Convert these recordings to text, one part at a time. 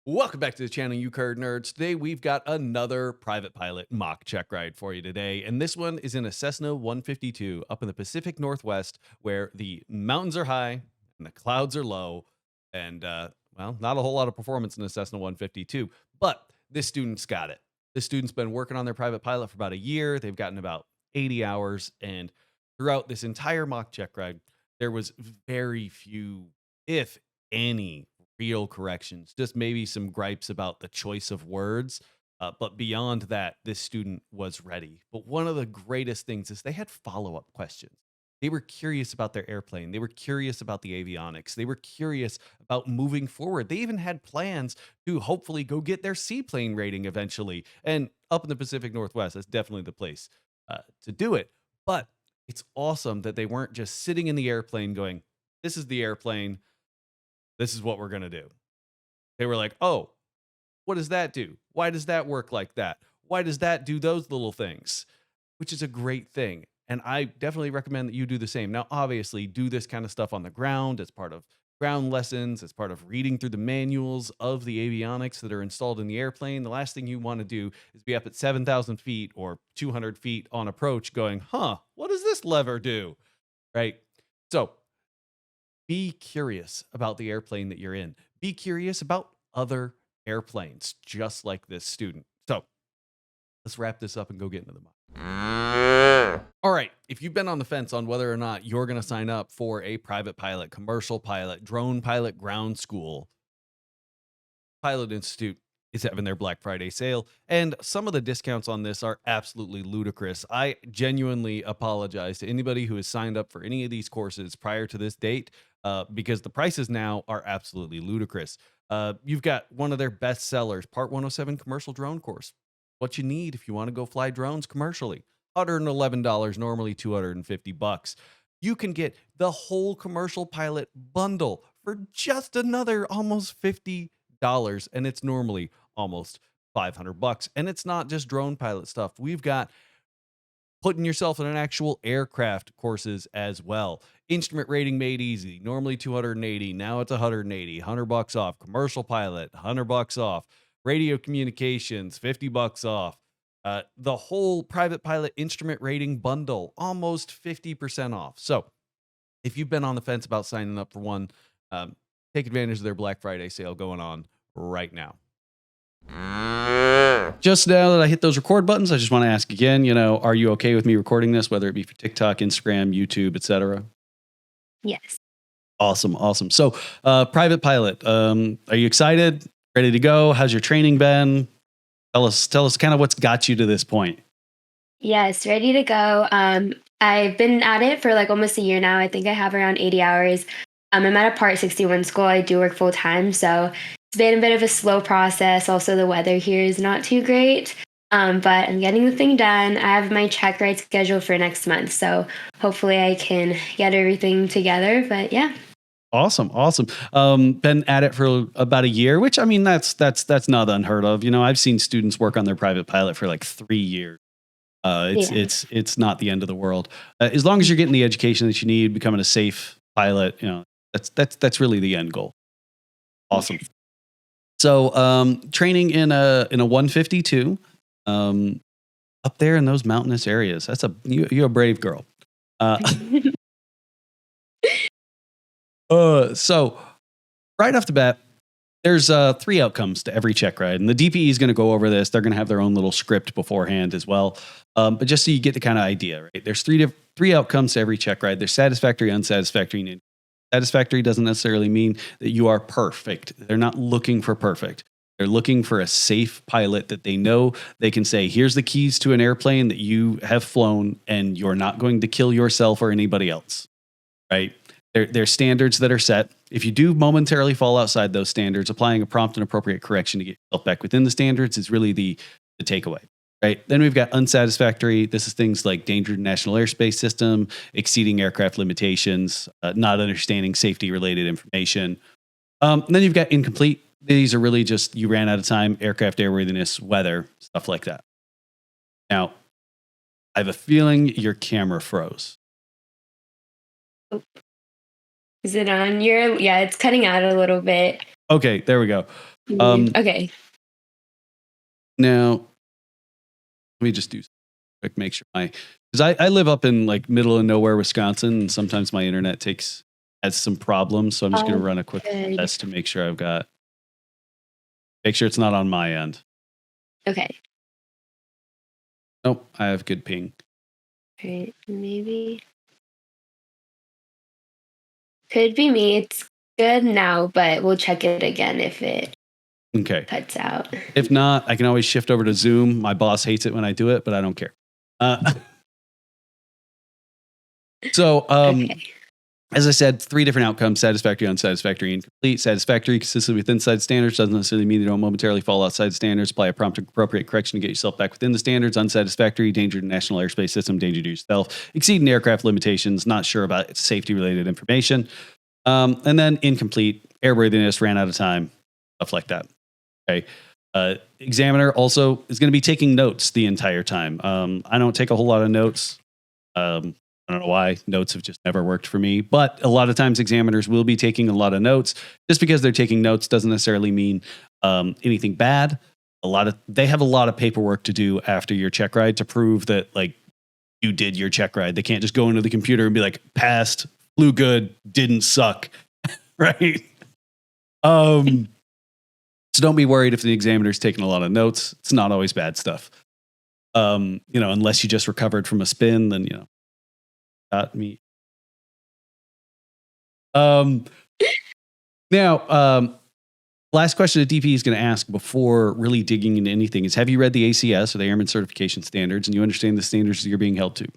Welcome back to the channel, you card nerds. Today we've got another private pilot mock check ride for you today, and this one is in a Cessna 152 up in the Pacific Northwest, where the mountains are high and the clouds are low, and well, not a whole lot of performance in the Cessna 152. But this student's got it. This student's been working on their private pilot for about a year. They've gotten about 80 hours, and throughout this entire mock check ride, there was very few, if any, real corrections, just maybe some gripes about the choice of words. But beyond that, this student was ready. But one of the greatest things is they had follow up questions. They were curious about their airplane. They were curious about the avionics. They were curious about moving forward. They even had plans to hopefully go get their seaplane rating eventually. And up in the Pacific Northwest, that's definitely the place to do it. But it's awesome that they weren't just sitting in the airplane going, "This is the airplane. This is what we're going to do." They were like, "Oh, what does that do? Why does that work like that? Why does that do those little things?" Which is a great thing. And I definitely recommend that you do the same. Now, obviously, do this kind of stuff on the ground as part of ground lessons, as part of reading through the manuals of the avionics that are installed in the airplane. The last thing you want to do is be up at 7,000 feet or 200 feet on approach going, what does this lever do? Right? So be curious about the airplane that you're in. Be curious about other airplanes, just like this student. So let's wrap this up and go get into the mock. All right. If you've been on the fence on whether or not you're going to sign up for a private pilot, commercial pilot, drone pilot ground school, Pilot Institute is having their Black Friday sale, and some of the discounts on this are absolutely ludicrous. I genuinely apologize to anybody who has signed up for any of these courses prior to this date, because the prices now are absolutely ludicrous. You've got one of their best sellers, Part 107 Commercial Drone Course. What you need if you want to go fly drones commercially. $111, normally $250. You can get the whole commercial pilot bundle for just another almost $50, and it's normally almost $500. And it's not just drone pilot stuff. We've got putting yourself in an actual aircraft courses as well. Instrument rating made easy. Normally 280, now it's 180. $100 off. Commercial pilot, $100 off. Radio communications, $50 off. The whole private pilot instrument rating bundle, almost 50% off. So if you've been on the fence about signing up for one, take advantage of their Black Friday sale going on right now. Just now that I hit those record buttons, I just want to ask again, are you okay with me recording this, whether it be for TikTok, Instagram, YouTube, etc.? Yes. Awesome. So, private pilot, are you excited? Ready to go? How's your training been? Tell us kind of what's got you to this point. Yes, ready to go. I've been at it for like almost a year now. I think I have around 80 hours. I'm at a Part 61 school. I do work full time, so it's been a bit of a slow process. Also, the weather here is not too great, but I'm getting the thing done. I have my check ride scheduled for next month, so hopefully I can get everything together. But yeah. Awesome. Been at it for about a year, which I mean, that's not unheard of. I've seen students work on their private pilot for like 3 years. It's not the end of the world. As long as you're getting the education that you need, becoming a safe pilot, that's really the end goal. Awesome. Yes. So, training in a 152, up there in those mountainous areas. You're a brave girl. So right off the bat, there's 3 outcomes to every check ride, and the DPE is going to go over this. They're going to have their own little script beforehand as well. But just so you get the kind of idea, right? There's three outcomes to every check ride. There's satisfactory, unsatisfactory, and satisfactory doesn't necessarily mean that you are perfect. They're not looking for perfect. They're looking for a safe pilot that they know they can say, here's the keys to an airplane that you have flown, and you're not going to kill yourself or anybody else, right? There's standards that are set. If you do momentarily fall outside those standards, applying a prompt and appropriate correction to get yourself back within the standards is really the takeaway, right? Then we've got unsatisfactory. This is things like danger to national airspace system, exceeding aircraft limitations, not understanding safety-related information. Then you've got incomplete. These are really just you ran out of time, aircraft airworthiness, weather, stuff like that. Now, I have a feeling your camera froze. Is it on? Yeah, it's cutting out a little bit. Okay, there we go. Okay. Now, let me just do quick, make sure because I live up in like middle of nowhere, Wisconsin, and sometimes my internet has some problems. So I'm just going to run a quick Good. test to make sure make sure it's not on my end. Okay. Nope, I have good ping. Right, maybe. Could be me. It's good now, but we'll check it again if it cuts out. If not, I can always shift over to Zoom. My boss hates it when I do it, but I don't care. So, Okay. as I said, 3 different outcomes: satisfactory, unsatisfactory, incomplete. Satisfactory, consistent with inside standards, doesn't necessarily mean you don't momentarily fall outside standards. Apply a prompt appropriate correction to get yourself back within the standards. Unsatisfactory, danger to national airspace system, danger to yourself, exceeding aircraft limitations, not sure about safety related information. And then incomplete, airworthiness, ran out of time, stuff like that. Okay. Examiner also is going to be taking notes the entire time. I don't take a whole lot of notes. I don't know why. Notes have just never worked for me. But a lot of times examiners will be taking a lot of notes. Just because they're taking notes doesn't necessarily mean anything bad. They have a lot of paperwork to do after your check ride to prove that like you did your check ride. They can't just go into the computer and be like, passed, flew good, didn't suck. Right? So don't be worried if the examiner's taking a lot of notes. It's not always bad stuff. Unless you just recovered from a spin, then not me. Now, last question that DP is going to ask before really digging into anything is: have you read the ACS, or the Airman Certification Standards, and you understand the standards that you're being held to?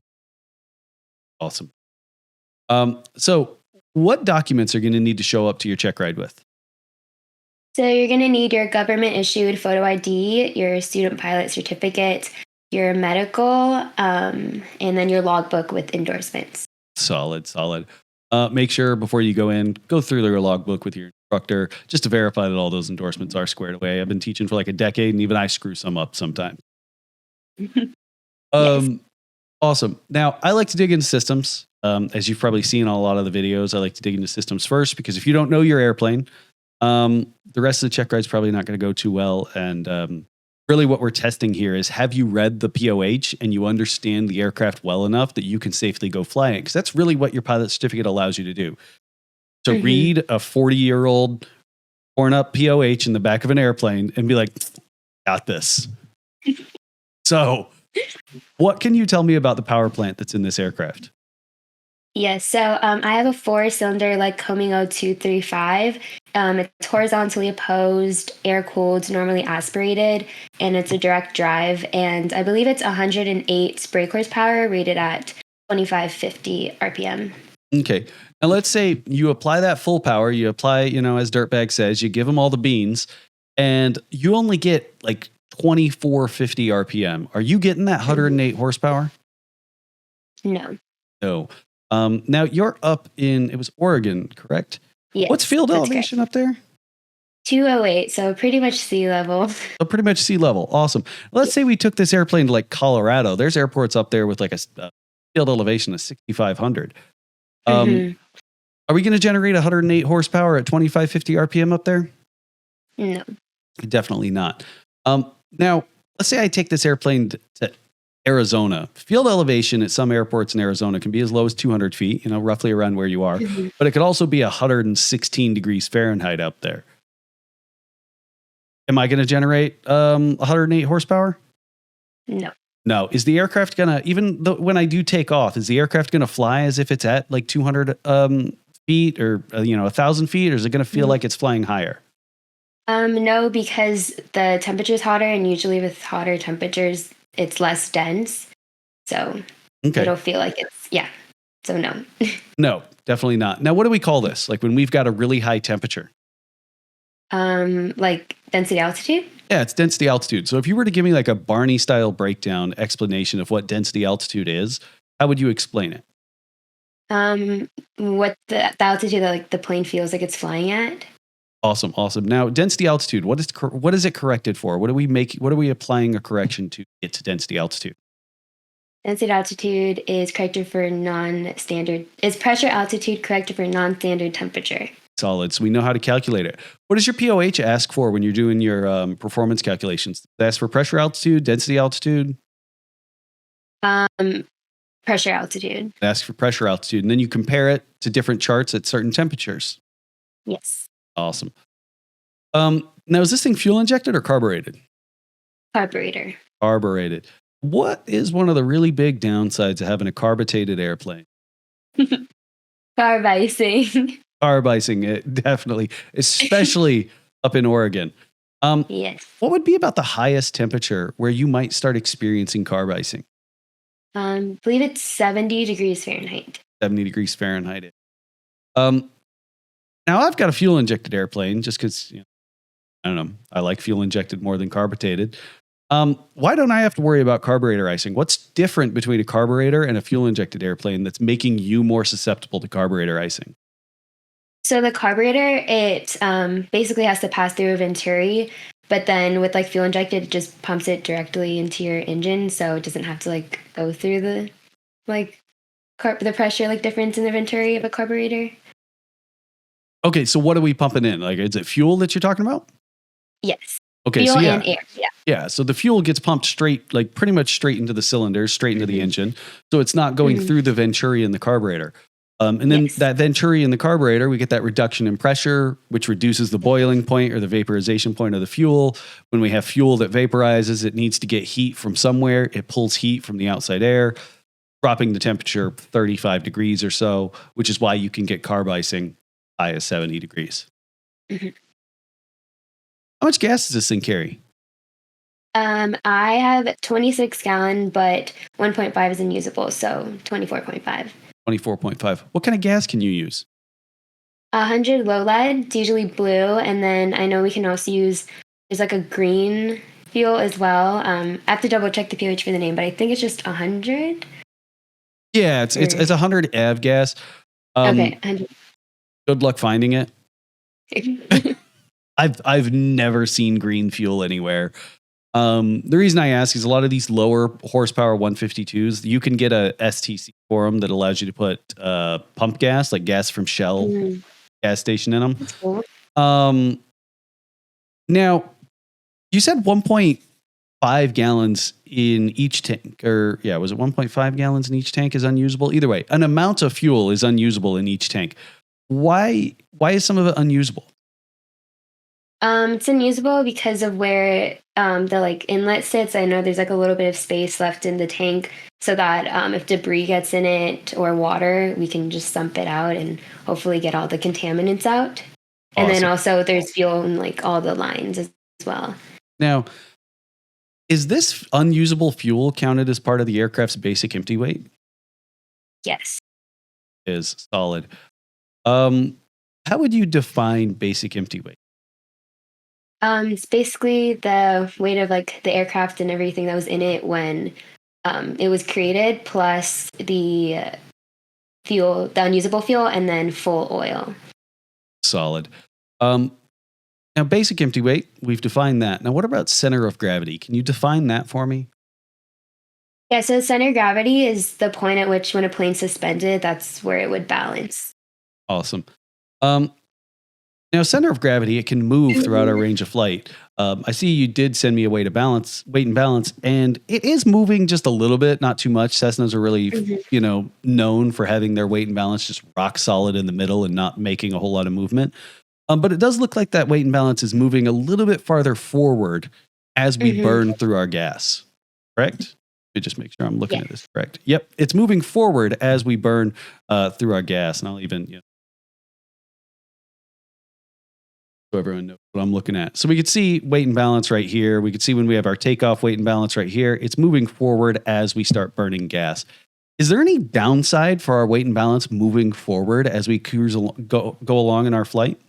Awesome. So what documents are going to need to show up to your check ride with? So you're going to need your government issued photo ID, your student pilot certificate, your medical, and then your logbook with endorsements. Solid. Make sure before you go in, go through your logbook with your instructor just to verify that all those endorsements are squared away. I've been teaching for like a decade, and even I screw some up sometimes. Yes. Awesome. Now, I like to dig into systems. As you've probably seen on a lot of the videos, I like to dig into systems first, because if you don't know your airplane, the rest of the check ride's probably not going to go too well. And really what we're testing here is, have you read the POH and you understand the aircraft well enough that you can safely go fly it? Because that's really what your pilot certificate allows you to do. To read a 40-year-old torn up POH in the back of an airplane and be like, got this. So what can you tell me about the power plant that's in this aircraft? Yes. So I have a 4-cylinder like Coming 0235. It's horizontally opposed, air cooled, normally aspirated, and it's a direct drive. And I believe it's 108 brake horsepower, rated at 2550 RPM. Okay. Now let's say you apply that full power. You apply, as Dirtbag says, you give them all the beans, and you only get like 2450 RPM. Are you getting that 108 horsepower? No. No. Now you're up in, it was Oregon, correct? Yes. What's field elevation up there? 208, so pretty much sea level. So pretty much sea level. Awesome. Let's say we took this airplane to like Colorado. There's airports up there with like a field elevation of 6,500. Are we going to generate 108 horsepower at 2550 RPM up there? No. Definitely not. Now, let's say I take this airplane to Arizona. Field elevation at some airports in Arizona can be as low as 200 feet, roughly around where you are. But it could also be 116 degrees Fahrenheit up there. Am I going to generate 108 horsepower? No. No. Is the aircraft going to, even though when I do take off, is the aircraft going to fly as if it's at like 200 feet or, 1,000 feet? Or is it going to feel like it's flying higher? No, because the temperature's hotter, and usually with hotter temperatures, it's less dense. So it'll feel like so no. No, definitely not. Now, what do we call this? Like when we've got a really high temperature? Like density altitude? Yeah, it's density altitude. So if you were to give me like a Barney style breakdown explanation of what density altitude is, how would you explain it? What the altitude that like the plane feels like it's flying at. Awesome. Now, density altitude, what is it corrected for? What are we applying a correction to get to density altitude? Density altitude is corrected for non-standard. Is pressure altitude corrected for non-standard temperature? Solid. So we know how to calculate it. What does your POH ask for when you're doing your performance calculations? Does it ask for pressure altitude, density altitude? Pressure altitude. It asks for pressure altitude. And then you compare it to different charts at certain temperatures. Yes. Awesome. Now, is this thing fuel injected or carbureted? Carburetor. Carbureted. What is one of the really big downsides of having a carbureted airplane? Carb icing. Carb icing, it definitely, especially up in Oregon. Yes. What would be about the highest temperature where you might start experiencing carb icing? I believe it's 70 degrees Fahrenheit. 70 degrees Fahrenheit. Now I've got a fuel injected airplane just because, I don't know, I like fuel injected more than carbureted. Why don't I have to worry about carburetor icing? What's different between a carburetor and a fuel injected airplane that's making you more susceptible to carburetor icing? So the carburetor, it basically has to pass through a venturi, but then with like fuel injected, it just pumps it directly into your engine, so it doesn't have to like go through the the pressure like difference in the venturi of a carburetor. Okay, so what are we pumping in? Like, is it fuel that you're talking about? Yes. Okay, Fuel so yeah. and air. Yeah. Yeah, so the fuel gets pumped straight, like pretty much straight into the cylinders, straight into the engine. So it's not going through the venturi in the carburetor. And then that venturi in the carburetor, we get that reduction in pressure, which reduces the boiling point or the vaporization point of the fuel. When we have fuel that vaporizes, it needs to get heat from somewhere. It pulls heat from the outside air, dropping the temperature 35 degrees or so, which is why you can get carb icing high as 70 degrees. Mhm. How much gas does this thing carry? I have 26 gallon, but 1.5 is unusable, so 24.5. 24.5. What kind of gas can you use? 100 low lead, it's usually blue, and then I know we can also use, there's like a green fuel as well. I have to double check the pH for the name, but I think it's just 100. Yeah, it's 100 av gas. Okay, 100. Good luck finding it. I've never seen green fuel anywhere. The reason I ask is a lot of these lower horsepower 152s, you can get a STC for them that allows you to put pump gas, like gas from Shell gas station in them. That's cool. Now, you said 1.5 gallons in each tank, or yeah, was it 1.5 gallons in each tank is unusable? Either way, an amount of fuel is unusable in each tank. Why is some of it unusable? It's unusable because of where the like inlet sits. I know there's like a little bit of space left in the tank so that if debris gets in it or water, we can just sump it out and hopefully get all the contaminants out. And then also there's fuel in like all the lines as well. Now, is this unusable fuel counted as part of the aircraft's basic empty weight? Yes. Is solid. How would you define basic empty weight? It's basically the weight of like the aircraft and everything that was in it when it was created, plus the fuel, the unusable fuel, and then full oil. Solid. Now, basic empty weight, we've defined that. Now, what about center of gravity? Can you define that for me? Yeah, so center of gravity is the point at which when a plane's suspended, that's where it would balance. Awesome. Now, center of gravity, it can move throughout our range of flight. I see you did send me a weight and balance, and it is moving just a little bit, not too much. Cessnas are really, known for having their weight and balance just rock solid in the middle and not making a whole lot of movement. But it does look like that weight and balance is moving a little bit farther forward as we burn through our gas. Correct? Let me just make sure I'm looking at this correct. Yep, it's moving forward as we burn through our gas, and I'll even so everyone knows what I'm looking at. So we could see weight and balance right here. We could see when we have our takeoff weight and balance right here. It's moving forward as we start burning gas. Is there any downside for our weight and balance moving forward as we cruise go along in our flight?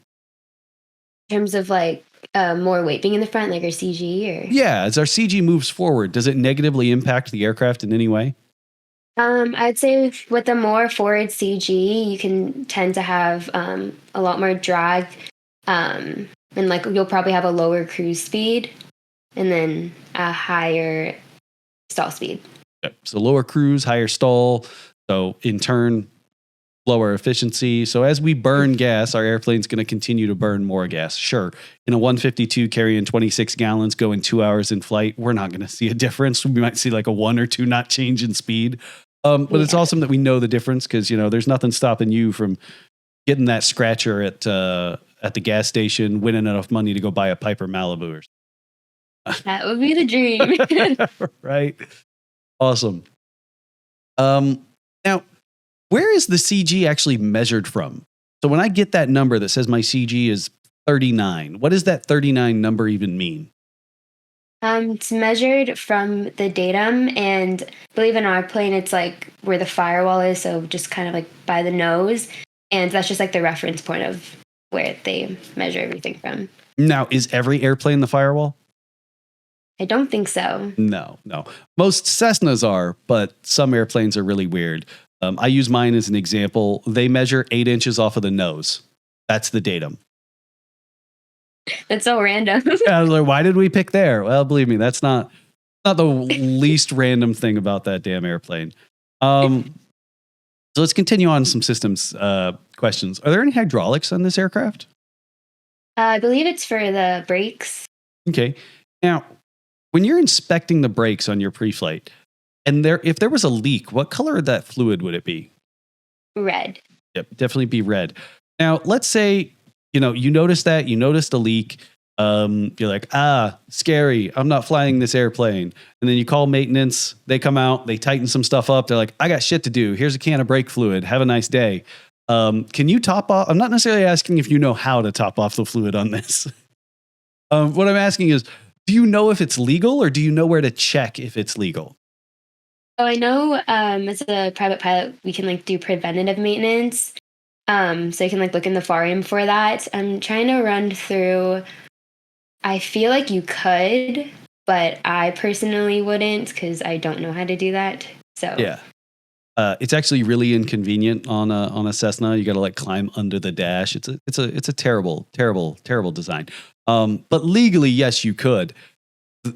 In terms of like more weight being in the front, like our CG, or yeah, as our CG moves forward, does it negatively impact the aircraft in any way? I'd say with the more forward CG, you can tend to have a lot more drag. And like you'll probably have a lower cruise speed and then a higher stall speed. Yep. So lower cruise, higher stall. So in turn, lower efficiency. So as we burn gas, our airplane's going to continue to burn more gas. Sure, in a 152 carrying 26 gallons going 2 hours in flight, we're not going to see a difference. We might see like a 1 or 2 knot change in speed. But it's awesome that we know the difference because, there's nothing stopping you from getting that scratcher at the gas station, winning enough money to go buy a Piper Malibu or That would be the dream. right. Awesome. Now, where is the CG actually measured from? So when I get that number that says my CG is 39, what does that 39 number even mean? It's measured from the datum, and believe in our plane, it's like where the firewall is, so just kind of like by the nose, and that's just like the reference point of where they measure everything from. Now, is every airplane the firewall? I don't think so. No. Most Cessnas are, but some airplanes are really weird. I use mine as an example. They measure 8 inches off of the nose. That's the datum. That's so random. I was like, why did we pick there? Well, believe me, that's not the least random thing about that damn airplane. So let's continue on some systems questions. Are there any hydraulics on this aircraft? I believe it's for the brakes. Okay. Now, when you're inspecting the brakes on your pre-flight, and if there was a leak, what color of that fluid would it be? Red. Yep, definitely be red. Now, let's say, you noticed a leak. You're like, scary. I'm not flying this airplane. And then you call maintenance. They come out, they tighten some stuff up. They're like, I got shit to do. Here's a can of brake fluid. Have a nice day. Can you top off? I'm not necessarily asking if you know how to top off the fluid on this. What I'm asking is, do you know if it's legal or do you know where to check if it's legal? So I know as a private pilot, we can do preventative maintenance. So you can look in the FARIM for that. I'm trying to run through. I feel like you could, but I personally wouldn't because I don't know how to do that. So yeah, it's actually really inconvenient on a Cessna. You got to climb under the dash. It's a terrible design. But legally, yes, you could.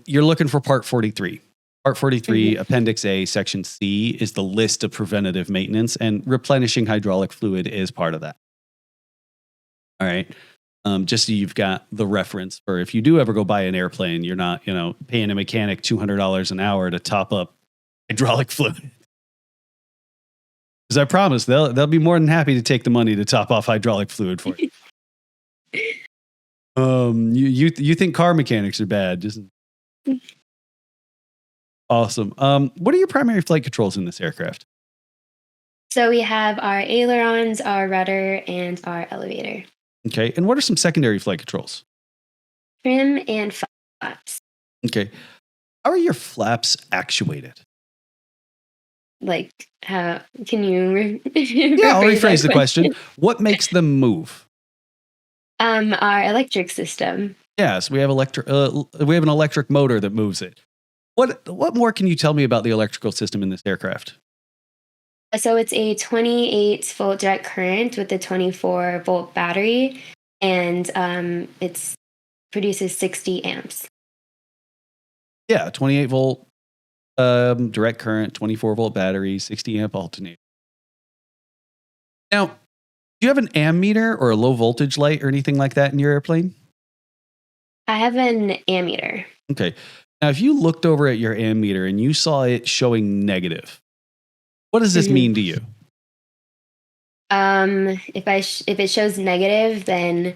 You're looking for Part 43. Part 43, Appendix A, Section C is the list of preventative maintenance, and replenishing hydraulic fluid is part of that. All right. Just so you've got the reference for if you do ever go buy an airplane, you're not, paying a mechanic $200 an hour to top up hydraulic fluid. Because I promise they'll be more than happy to take the money to top off hydraulic fluid for you. You think car mechanics are bad? Just awesome. What are your primary flight controls in this aircraft? So we have our ailerons, our rudder, and our elevator. Okay. And what are some secondary flight controls? Trim and flaps. Okay. How are your flaps actuated? How can you? Yeah, I'll rephrase the question. What makes them move? Our electric system. Yes, we have we have an electric motor that moves it. What more can you tell me about the electrical system in this aircraft? So it's a 28-volt direct current with a 24-volt battery, and it produces 60 amps. Yeah, 28-volt direct current, 24-volt battery, 60-amp alternator. Now, do you have an ammeter or a low voltage light or anything like that in your airplane? I have an ammeter. Okay. Now, if you looked over at your ammeter and you saw it showing negative, what does this mean to you? If it shows negative, then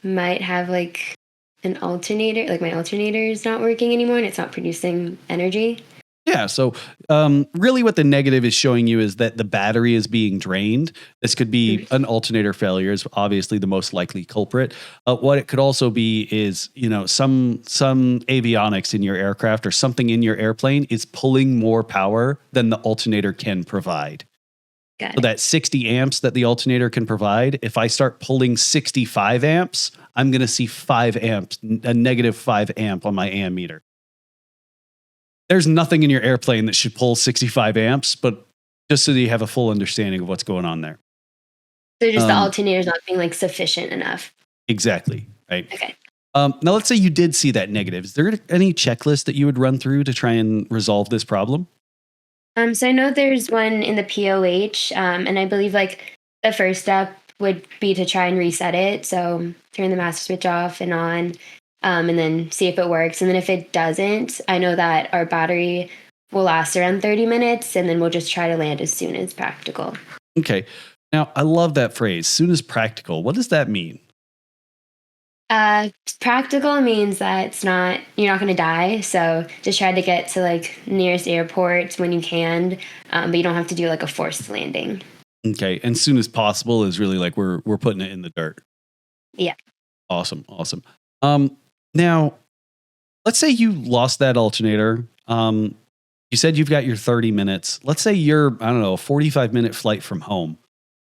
might have an alternator. My alternator is not working anymore and it's not producing energy. Yeah. So really what the negative is showing you is that the battery is being drained. This could be an alternator failure is obviously the most likely culprit. What it could also be is, some avionics in your aircraft or something in your airplane is pulling more power than the alternator can provide. So that 60 amps that the alternator can provide, if I start pulling 65 amps, I'm going to see 5 amps, a negative 5 amp on my ammeter. There's nothing in your airplane that should pull 65 amps, but just so that you have a full understanding of what's going on there. So just the alternator's not being sufficient enough. Exactly. Right. Okay. Now let's say you did see that negative. Is there any checklist that you would run through to try and resolve this problem? So I know there's one in the POH, and I believe like the first step would be to try and reset it. So turn the master switch off and on, and then see if it works. And then if it doesn't, I know that our battery will last around 30 minutes, and then we'll just try to land as soon as practical. Okay. Now, I love that phrase, soon as practical. What does that mean? Practical means that you're not going to die. So just try to get to like nearest airport when you can, but you don't have to do like a forced landing. Okay. And soon as possible is really like we're putting it in the dirt. Yeah. Awesome. Awesome. Now, let's say you lost that alternator. You said you've got your 30 minutes. Let's say you're, I don't know, a 45-minute flight from home.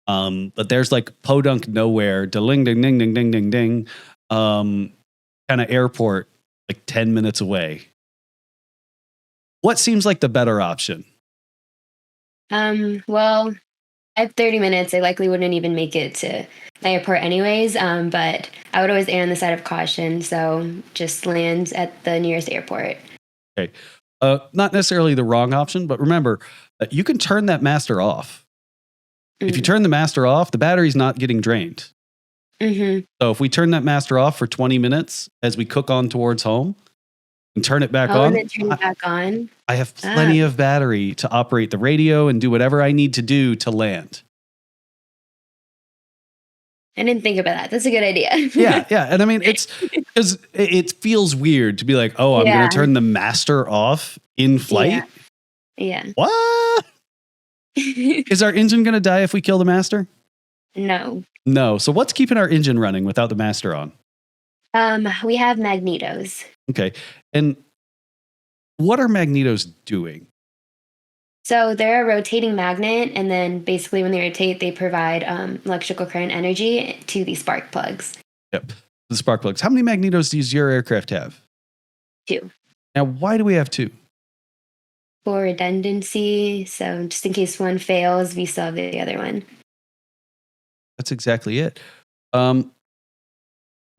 But there's like podunk nowhere, ding, ding, ding, ding, ding, ding, ding, kind of airport, like 10 minutes away. What seems like the better option? Well, I have 30 minutes. I likely wouldn't even make it to the airport anyways. But I would always err on the side of caution. So just land at the nearest airport. Okay. Not necessarily the wrong option, but remember, you can turn that master off. If you turn the master off, the battery's not getting drained. Mm-hmm. So if we turn that master off for 20 minutes as we cook on towards home and turn it back on, and then turn it back on. I have plenty of battery to operate the radio and do whatever I need to do to land. I didn't think about that. That's a good idea. Yeah. And I mean, it's because it feels weird to be like, oh, I'm going to turn the master off in flight. Yeah. What? Is our engine going to die if we kill the master? No. So what's keeping our engine running without the master on? We have magnetos. Okay. And what are magnetos doing? So they're a rotating magnet, and then basically when they rotate, they provide electrical current energy to the spark plugs. Yep. The spark plugs. How many magnetos does your aircraft have? 2. Now, why do we have 2? For redundancy. So just in case one fails, we still have the other one. That's exactly it. Now,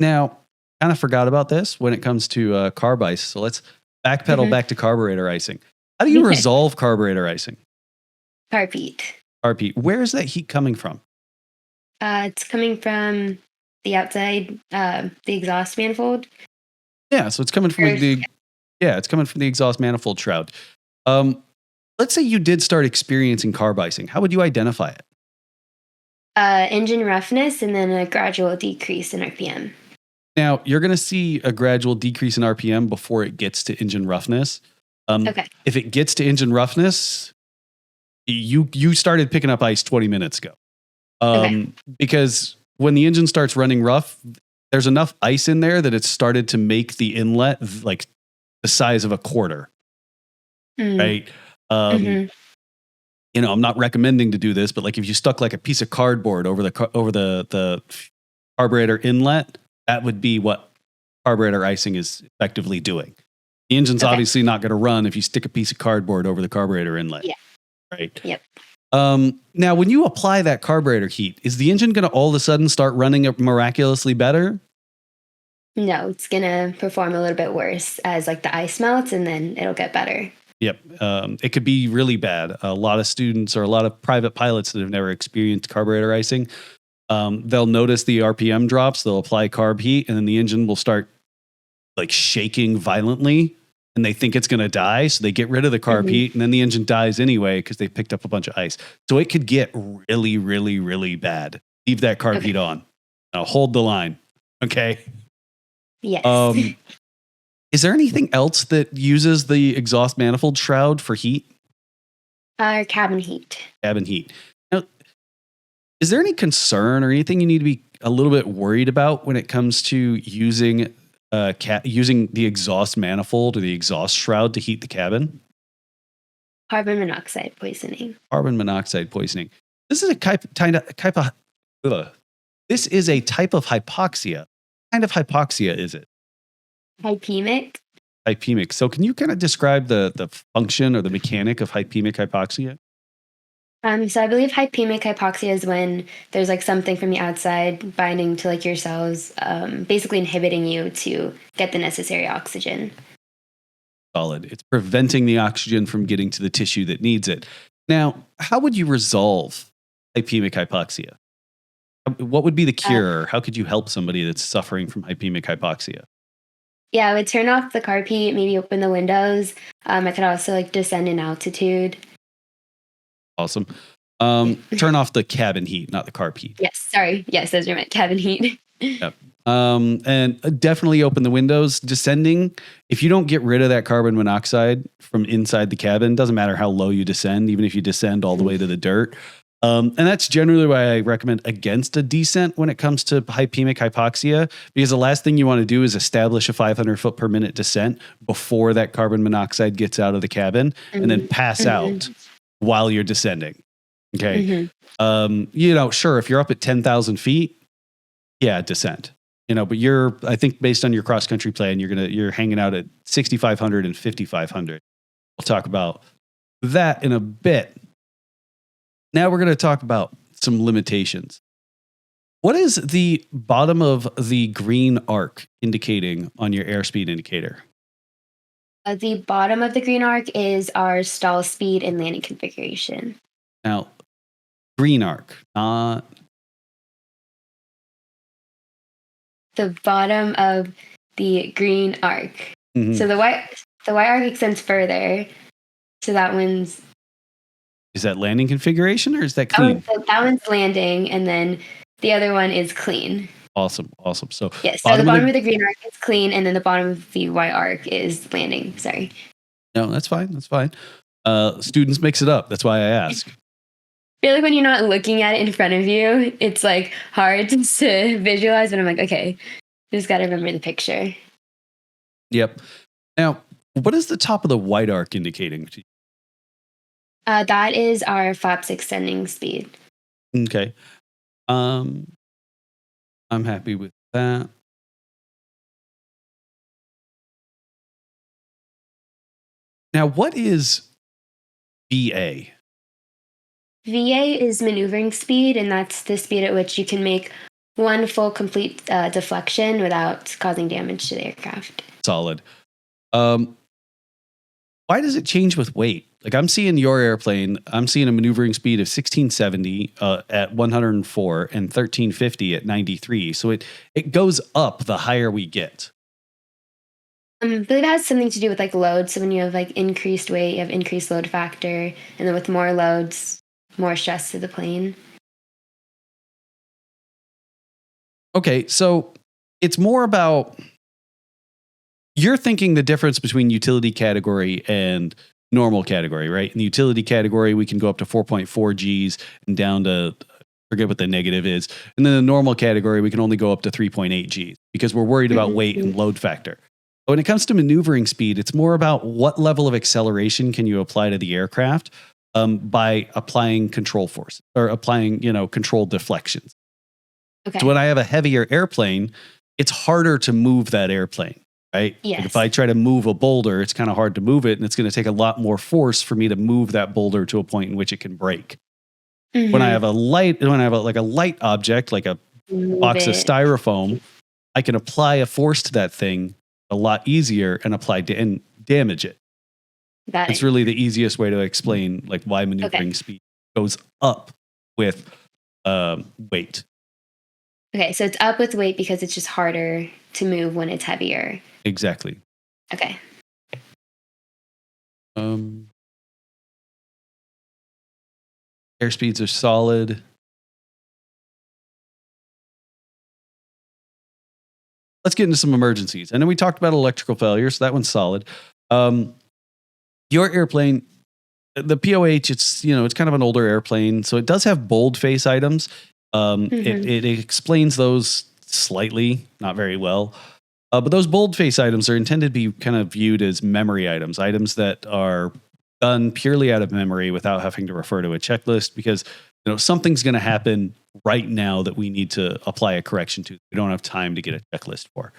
kind of forgot about this when it comes to carb ice. So let's backpedal back to carburetor icing. How do you resolve carburetor icing? Carb heat. Carb heat. Where is that heat coming from? It's coming from the outside, the exhaust manifold. Yeah, so it's coming from it's coming from the exhaust manifold shroud. Let's say you did start experiencing carb icing. How would you identify it? Engine roughness and then a gradual decrease in RPM. Now, you're going to see a gradual decrease in RPM before it gets to engine roughness. Okay. If it gets to engine roughness, you started picking up ice 20 minutes ago. Because when the engine starts running rough, there's enough ice in there that it's started to make the inlet like the size of a quarter. Right? I'm not recommending to do this, but like if you stuck like a piece of cardboard over the carburetor inlet, that would be what carburetor icing is effectively doing. The engine's obviously not going to run if you stick a piece of cardboard over the carburetor inlet. Yeah. Right. Yep. Now, when you apply that carburetor heat, is the engine going to all of a sudden start running miraculously better? No, it's going to perform a little bit worse as like the ice melts, and then it'll get better. Yep. It could be really bad. A lot of students or a lot of private pilots that have never experienced carburetor icing, they'll notice the RPM drops, they'll apply carb heat, and then the engine will start like shaking violently, and they think it's going to die. So they get rid of the carb heat, and then the engine dies anyway because they picked up a bunch of ice. So it could get really, really, really bad. Leave that carb heat on. Now hold the line. Okay. Yes. Is there anything else that uses the exhaust manifold shroud for heat? Cabin heat. Cabin heat. Now, is there any concern or anything you need to be a little bit worried about when it comes to using the exhaust manifold or the exhaust shroud to heat the cabin? Carbon monoxide poisoning. Carbon monoxide poisoning. This is this is a type of hypoxia. What kind of hypoxia is it? Hypemic. Hypemic. So can you kind of describe the function or the mechanic of hypemic hypoxia? So I believe hypemic hypoxia is when there's like something from the outside binding to like your cells, basically inhibiting you to get the necessary oxygen. Solid. It's preventing the oxygen from getting to the tissue that needs it. Now, how would you resolve hypemic hypoxia? What would be the Uh, cure? How could you help somebody that's suffering from hypemic hypoxia? yeah, I would turn off the carpet, maybe open the windows. I could also like descend in altitude. Awesome. Turn off the cabin heat, not the carp heat. Yes, sorry. Yes, those are meant cabin heat. Yep. And definitely open the windows. Descending, if you don't get rid of that carbon monoxide from inside the cabin, doesn't matter how low you descend, even if you descend all the way to the dirt. And that's generally why I recommend against a descent when it comes to hypemic hypoxia, because the last thing you want to do is establish a 500 foot per minute descent before that carbon monoxide gets out of the cabin and then pass out while you're descending. Okay. Sure, if you're up at 10,000 feet, yeah, descent. But I think based on your cross country plan, you're hanging out at 6,500 and 5,500. We'll talk about that in a bit. Now we're going to talk about some limitations. What is the bottom of the green arc indicating on your airspeed indicator? The bottom of the green arc is our stall speed and landing configuration. Now, green arc, not the bottom of the green arc. So the white arc extends further. So that one's... Is that landing configuration or is that clean? That one's landing, and then the other one is clean. Awesome. So yes, so the bottom of the green arc is clean, and then the bottom of the white arc is landing. Sorry. No, that's fine. Students mix it up. That's why I ask. I feel like when you're not looking at it in front of you, it's like hard to visualize, and I'm like, okay, just got to remember the picture. Yep. Now, what is the top of the white arc indicating to you? That is our flaps extending speed. Okay. I'm happy with that. Now, what is VA? VA is maneuvering speed, and that's the speed at which you can make one full complete deflection without causing damage to the aircraft. Solid. Why does it change with weight? Like I'm seeing your airplane, I'm seeing a maneuvering speed of 1670 at 104 and 1350 at 93. So it goes up the higher we get. I believe it has something to do with like load. So when you have like increased weight, you have increased load factor, and then with more loads, more stress to the plane. Okay, so it's more about you're thinking the difference between utility category and normal category, right? In the utility category, we can go up to 4.4 Gs and down to, forget what the negative is. And then the normal category, we can only go up to 3.8 Gs because we're worried about weight and load factor. But when it comes to maneuvering speed, it's more about what level of acceleration can you apply to the aircraft by applying control force or applying, controlled deflections. Okay. So when I have a heavier airplane, it's harder to move that airplane. Right? Yes. Like if I try to move a boulder, it's kind of hard to move it, and it's going to take a lot more force for me to move that boulder to a point in which it can break. When I have a light object, like a box of styrofoam, I can apply a force to that thing a lot easier and damage it. It's really the easiest way to explain like why maneuvering speed goes up with weight. Okay, so it's up with weight because it's just harder to move when it's heavier. Exactly. Okay. Airspeeds are solid. Let's get into some emergencies. And then we talked about electrical failure, so that one's solid. Your airplane, the POH, it's kind of an older airplane, so it does have boldface items. It explains those slightly, not very well. But those boldface items are intended to be kind of viewed as memory items that are done purely out of memory without having to refer to a checklist because something's going to happen right now that we need to apply a correction to. We don't have time to get a checklist for.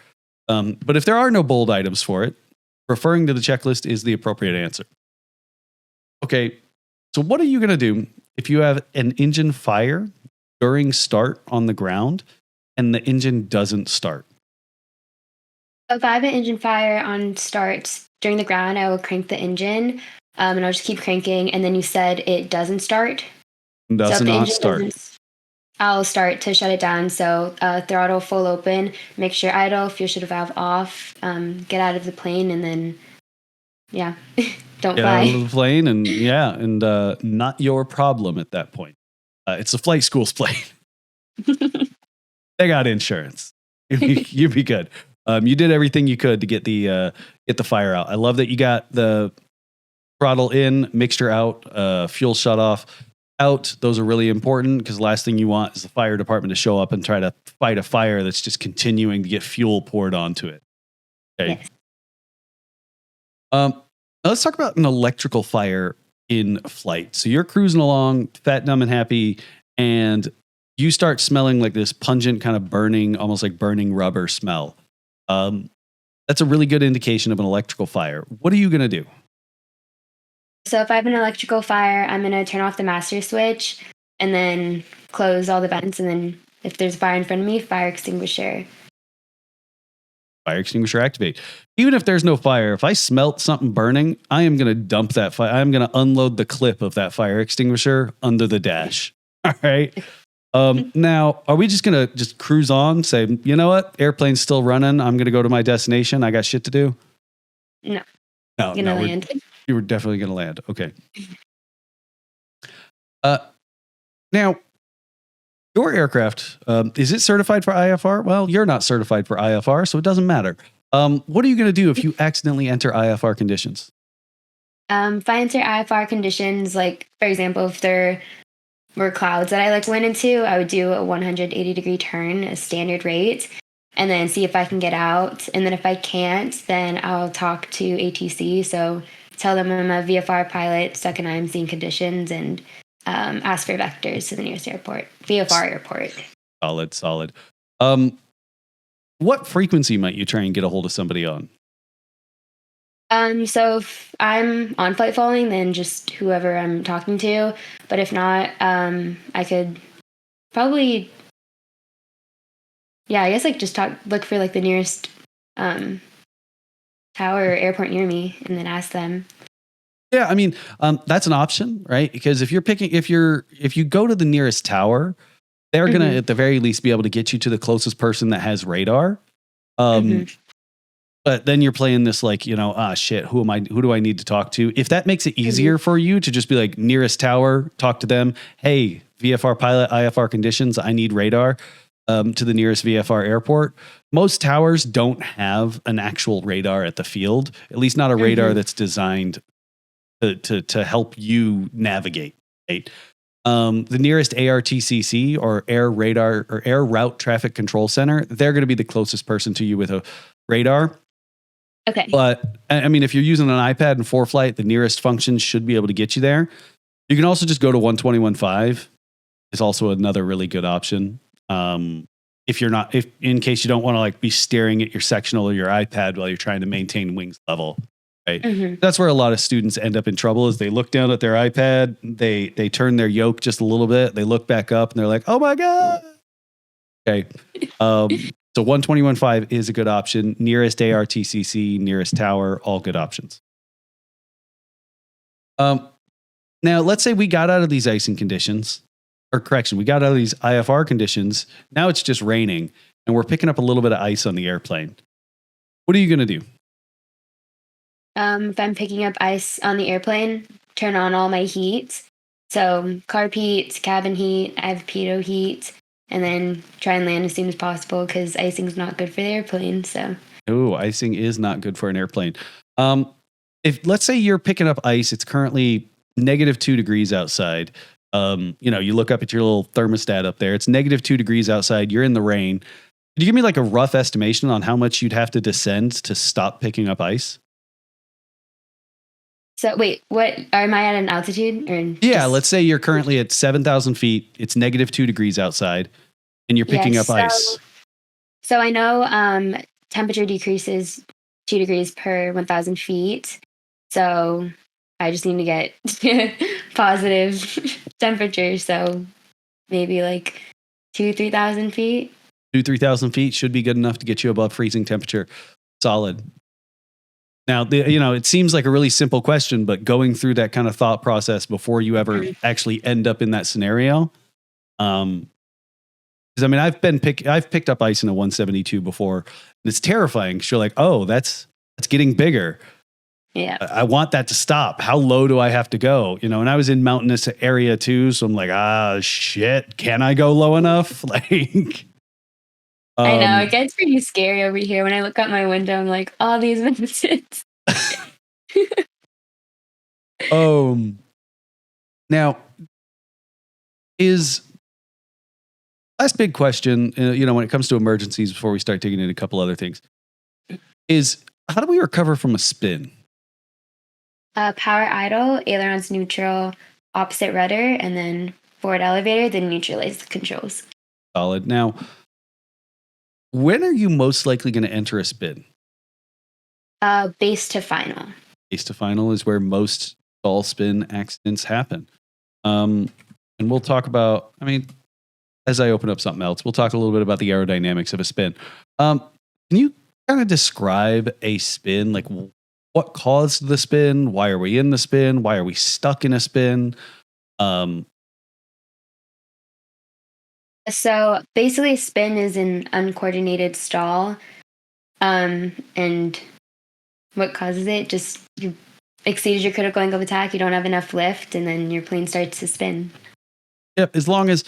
But if there are no bold items for it, referring to the checklist is the appropriate answer. Okay, so what are you going to do if you have an engine fire during start on the ground and the engine doesn't start? If I have an engine fire on start during the ground, I will crank the engine, and I'll just keep cranking. And then you said it doesn't start. So Does if the not engine start. doesn't, I'll start to shut it down. So throttle full open, make sure idle, fuel shuttle valve off, get out of the plane, and then yeah, don't Get out of fly. the plane, and not your problem at that point. It's the flight school's plane. They got insurance. You'd be good. You did everything you could to get the fire out. I love that you got the throttle in, mixture out, fuel shut off out. Those are really important because the last thing you want is the fire department to show up and try to fight a fire that's just continuing to get fuel poured onto it. Okay. Yes. Now let's talk about an electrical fire in flight. So you're cruising along, fat, dumb, and happy, and you start smelling like this pungent kind of burning, almost like burning rubber smell. That's a really good indication of an electrical fire. What are you going to do? So if I have an electrical fire, I'm going to turn off the master switch and then close all the vents. And then if there's a fire in front of me, fire extinguisher. Fire extinguisher activate. Even if there's no fire, if I smelt something burning, I am going to dump that fire. I'm going to unload the clip of that fire extinguisher under the dash. All right. Now, are we just going to just cruise on, say, you know what? Airplane's still running. I'm going to go to my destination. I got shit to do. No. No, Gonna land. You were definitely going to land. Okay. Now, your aircraft, is it certified for IFR? Well, you're not certified for IFR, so it doesn't matter. What are you going to do if you accidentally enter IFR conditions? If I enter IFR conditions, like for example, if there were clouds that I like went into, I would do a 180-degree turn, a standard rate, and then see if I can get out. And then if I can't, then I'll talk to ATC. So tell them I'm a VFR pilot stuck in IMC conditions and ask for vectors to the nearest airport, VFR airport. Solid. What frequency might you try and get a hold of somebody on? So if I'm on flight following, then just whoever I'm talking to. But if not, I could probably, I guess like just look for like the nearest tower or airport near me, and then ask them. Yeah, I mean, that's an option, right? Because if you go to the nearest tower, they're gonna at the very least be able to get you to the closest person that has radar. But then you're playing this like, shit, who do I need to talk to? If that makes it easier for you to just be like nearest tower, talk to them. Hey, VFR pilot, IFR conditions, I need radar to the nearest VFR airport. Most towers don't have an actual radar at the field, at least not a radar that's designed to help you navigate. Right? The nearest ARTCC or Air Radar or Air Route Traffic Control Center, they're going to be the closest person to you with a radar. Okay. But I mean, if you're using an iPad and ForeFlight, the nearest function should be able to get you there. You can also just go to 121.5. It's also another really good option. If in case you don't want to like be staring at your sectional or your iPad while you're trying to maintain wings level, right? That's where a lot of students end up in trouble is they look down at their iPad, they turn their yoke just a little bit, they look back up and they're like, oh my God. Okay. So 121.5 is a good option. Nearest ARTCC, nearest tower, all good options. Now, let's say we got out of these icing conditions, we got out of these IFR conditions. Now it's just raining, and we're picking up a little bit of ice on the airplane. What are you going to do? If I'm picking up ice on the airplane, turn on all my heat. So carb heat, cabin heat, I have pitot heat. And then try and land as soon as possible because icing's not good for the airplane. So, icing is not good for an airplane. If let's say you're picking up ice, it's currently -2 degrees outside. You look up at your little thermostat up there. It's -2 degrees outside. You're in the rain. Could you give me like a rough estimation on how much you'd have to descend to stop picking up ice? So wait, what am I at an altitude? Let's say you're currently at 7,000 feet. It's -2 degrees outside, and you're picking up ice. So I know temperature decreases 2 degrees per 1,000 feet. So I just need to get positive temperature. So maybe like 2,000-3,000 feet. 2,000-3,000 feet should be good enough to get you above freezing temperature. Solid. Now, it seems like a really simple question, but going through that kind of thought process before you ever actually end up in that scenario, because I mean, I've picked up ice in a 172 before, and it's terrifying. 'Cause you're like, oh, that's getting bigger. Yeah. I want that to stop. How low do I have to go? And I was in mountainous area too, so I'm like, shit, can I go low enough? Like, I know it gets pretty scary over here. When I look out my window, I'm like, all these mountains. Now is last big question, when it comes to emergencies, before we start digging into a couple other things, is how do we recover from a spin? Power idle, ailerons neutral, opposite rudder, and then forward elevator, then neutralize the controls. Solid. Now, when are you most likely going to enter a spin? Base to final. Base to final is where most stall spin accidents happen. And we'll talk about, as I open up something else, we'll talk a little bit about the aerodynamics of a spin. Can you kind of describe a spin? Like, what caused the spin? Why are we in the spin? Why are we stuck in a spin? So basically, spin is an uncoordinated stall. And what causes it? Just you exceeded your critical angle of attack, you don't have enough lift, and then your plane starts to spin. Yep. As long as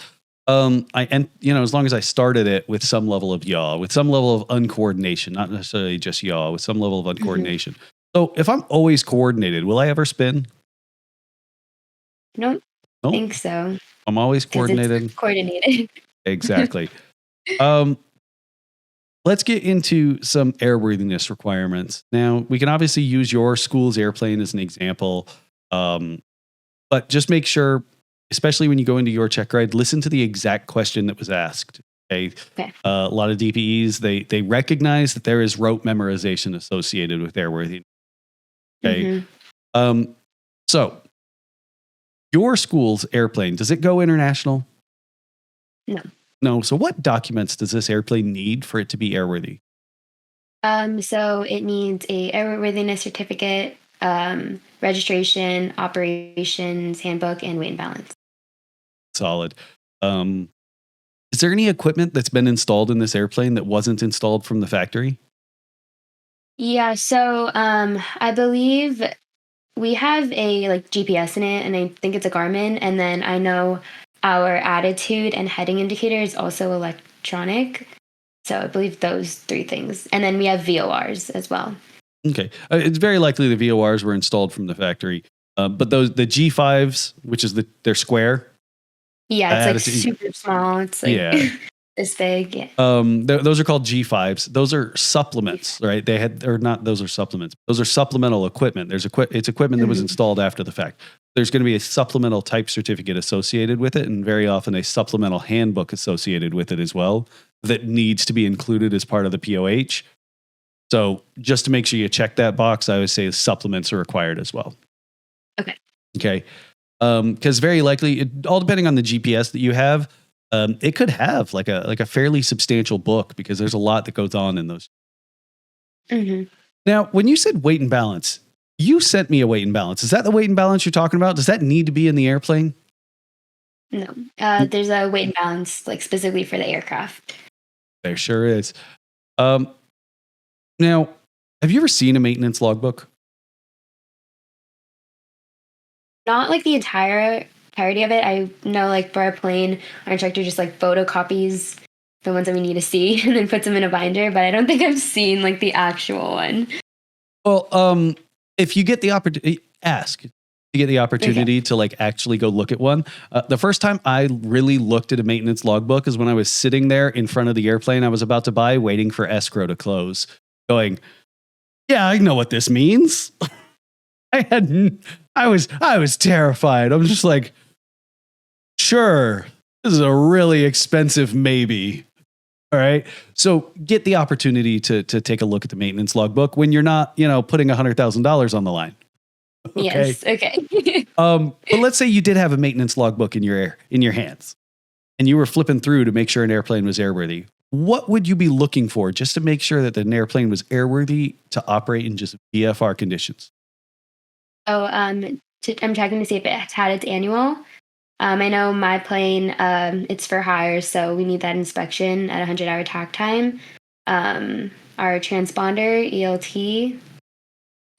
as long as I started it with some level of yaw, with some level of uncoordination, not necessarily just yaw, with some level of uncoordination. So if I'm always coordinated, will I ever spin? Nope. I think so. I'm always coordinated. It's coordinated. Exactly. Let's get into some airworthiness requirements. Now, we can obviously use your school's airplane as an example, but just make sure, especially when you go into your check ride, listen to the exact question that was asked. Okay. A lot of DPEs, they recognize that there is rote memorization associated with airworthiness. Okay. So your school's airplane, does it go international? No. No. So what documents does this airplane need for it to be airworthy? So it needs a airworthiness certificate, registration, operations handbook, and weight and balance. Solid. Is there any equipment that's been installed in this airplane that wasn't installed from the factory? Yeah, so I believe we have a GPS in it, and I think it's a Garmin. And then I know our attitude and heading indicator is also electronic. So I believe those three things. And then we have VORs as well. Okay. It's very likely the VORs were installed from the factory. But the G5s, which is they're square. Yeah, it's super small. It's this big. Yeah. Those are called G5s. Those are supplements, right? Those are supplements. Those are supplemental equipment. It's equipment that was installed after the fact. There's going to be a supplemental type certificate associated with it, and very often a supplemental handbook associated with it as well that needs to be included as part of the POH. So just to make sure you check that box, I would say supplements are required as well. Okay. Because very likely, all depending on the GPS that you have, it could have like a fairly substantial book, because there's a lot that goes on in those. Now, when you said weight and balance, you sent me a weight and balance. Is that the weight and balance you're talking about? Does that need to be in the airplane? No. There's a weight and balance specifically for the aircraft. There sure is. Now, have you ever seen a maintenance logbook? Not the entirety of it. I know for our plane, our instructor just photocopies the ones that we need to see and then puts them in a binder, but I don't think I've seen the actual one. Well, if you get the opportunity, to actually go look at one. The first time I really looked at a maintenance logbook is when I was sitting there in front of the airplane I was about to buy, waiting for escrow to close, going, yeah, I know what this means. I was terrified. I'm just like, sure, this is a really expensive maybe. All right. So get the opportunity to take a look at the maintenance logbook when you're not, putting $100,000 on the line. Okay? Yes. Okay. But let's say you did have a maintenance logbook in your hands, and you were flipping through to make sure an airplane was airworthy. what would you be looking for just to make sure that an airplane was airworthy to operate in just VFR conditions? Oh, I'm checking to see if it had its annual. I know my plane, it's for hire, so we need that inspection at 100-hour tack time. Our transponder, ELT,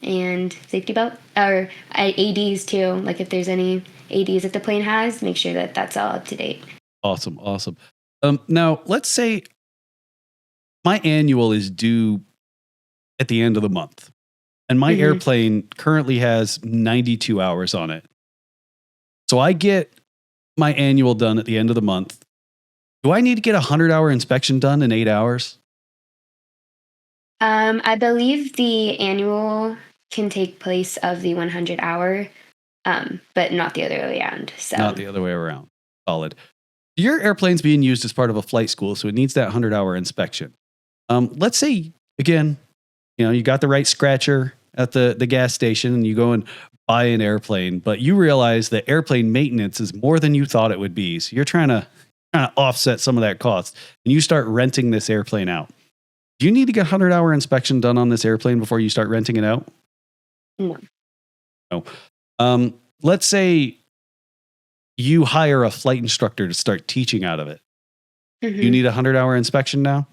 and safety belt, or ADs too. Like if there's any ADs that the plane has, make sure that that's all up to date. Awesome. Awesome. Now, let's say my annual is due at the end of the month, and my airplane currently has 92 hours on it. So I get my annual done at the end of the month. Do I need to get a 100-hour inspection done in 8 hours? I believe the annual can take place of the 100-hour, but not the other way around. So Not the other way around. Solid. Your airplane's being used as part of a flight school, so it needs that 100-hour inspection. Let's say, again, you got the right scratcher at the gas station and you go and buy an airplane, but you realize that airplane maintenance is more than you thought it would be. So you're trying to offset some of that cost, and you start renting this airplane out. Do you need to get a 100-hour inspection done on this airplane before you start renting it out? No. Let's say you hire a flight instructor to start teaching out of it. You need a 100-hour inspection now?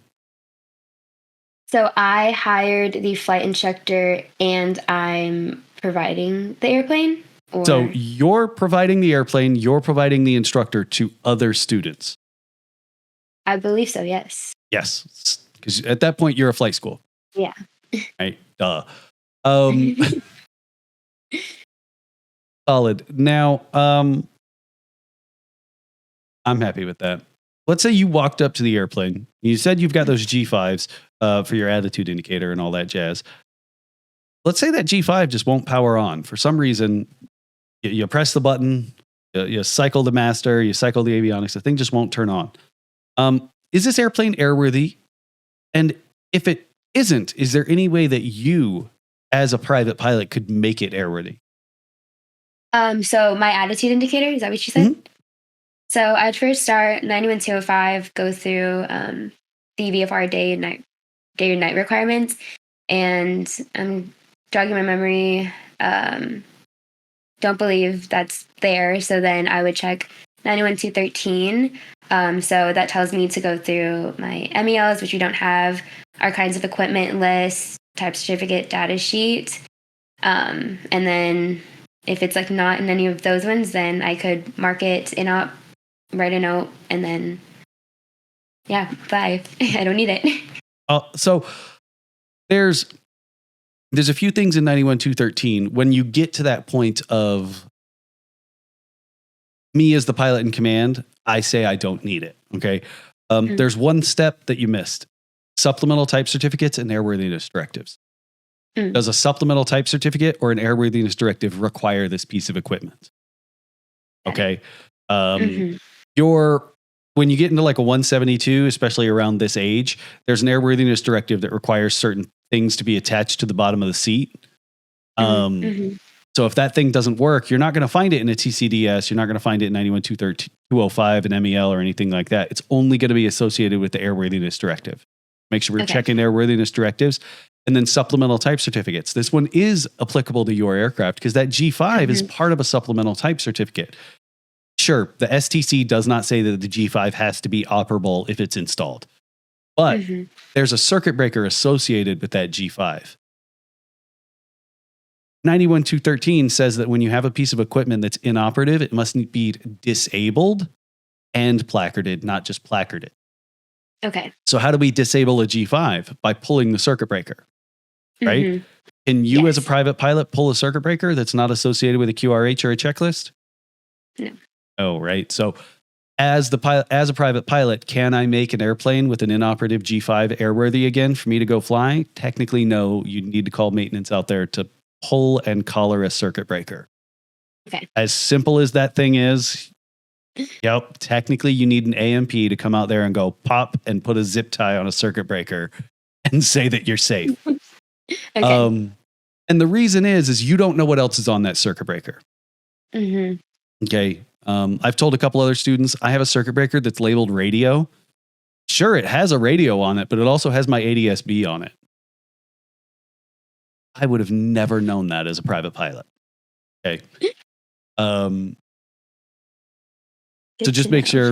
So I hired the flight instructor and I'm providing the airplane? Or? So you're providing the airplane, you're providing the instructor to other students. I believe so, yes. Yes. Because at that point, you're a flight school. Yeah. Right? Duh. Solid. Now, I'm happy with that. Let's say you walked up to the airplane. You said you've got those G5s for your attitude indicator and all that jazz. Let's say that G5 just won't power on. For some reason, you press the button, you cycle the master, you cycle the avionics, the thing just won't turn on. Is this airplane airworthy? And if it isn't, is there any way that you, as a private pilot, could make it airworthy? So my attitude indicator, is that what you said? So I'd first start 91205, go through the VFR day and night requirements, and I'm jogging my memory. Don't believe that's there. So then I would check 91213. So that tells me to go through my MELs, which we don't have, our kinds of equipment list, type certificate, data sheet. And then if it's like not in any of those ones, then I could mark it in up, write a note, and then, yeah, bye. I don't need it. So there's a few things in 91213. When you get to that point of me as the pilot in command, I say I don't need it. Okay. There's one step that you missed: supplemental type certificates and airworthiness directives. Does a supplemental type certificate or an airworthiness directive require this piece of equipment? Okay. When you get into like a 172, especially around this age, there's an airworthiness directive that requires certain things to be attached to the bottom of the seat. So if that thing doesn't work, you're not going to find it in a TCDS. You're not going to find it in 91205 and MEL or anything like that. It's only going to be associated with the airworthiness directive. Make sure we're checking airworthiness directives. And then supplemental type certificates. This one is applicable to your aircraft because that G5 is part of a supplemental type certificate. Sure, the STC does not say that the G5 has to be operable if it's installed. But there's a circuit breaker associated with that G5. 91213 says that when you have a piece of equipment that's inoperative, it must be disabled and placarded, not just placarded. Okay. So how do we disable a G5? By pulling the circuit breaker, right? Can you as a private pilot pull a circuit breaker that's not associated with a QRH or a checklist? No. Oh, right. So as a private pilot, can I make an airplane with an inoperative G5 airworthy again for me to go fly? Technically, no. You need to call maintenance out there to pull and collar a circuit breaker. Okay. As simple as that thing is, yep, technically you need an AMP to come out there and go pop and put a zip tie on a circuit breaker and say that you're safe. Okay. And the reason is you don't know what else is on that circuit breaker. Okay. I've told a couple other students, I have a circuit breaker that's labeled radio. Sure, it has a radio on it, but it also has my ADS-B on it. I would have never known that as a private pilot. Okay. So Good just to make know. sure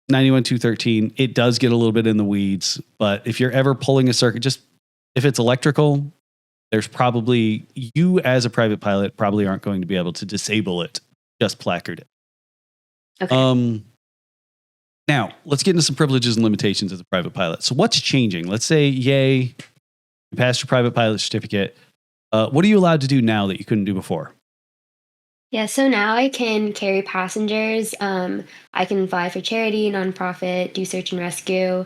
91213, it does get a little bit in the weeds, but if you're ever pulling a circuit, just if it's electrical, there's probably, you as a private pilot probably aren't going to be able to disable it, just placard it. Okay. Now, let's get into some privileges and limitations as a private pilot. So what's changing? Let's say, yay, you passed your private pilot certificate. What are you allowed to do now that you couldn't do before? Yeah, so now I can carry passengers. I can fly for charity, nonprofit, do search and rescue.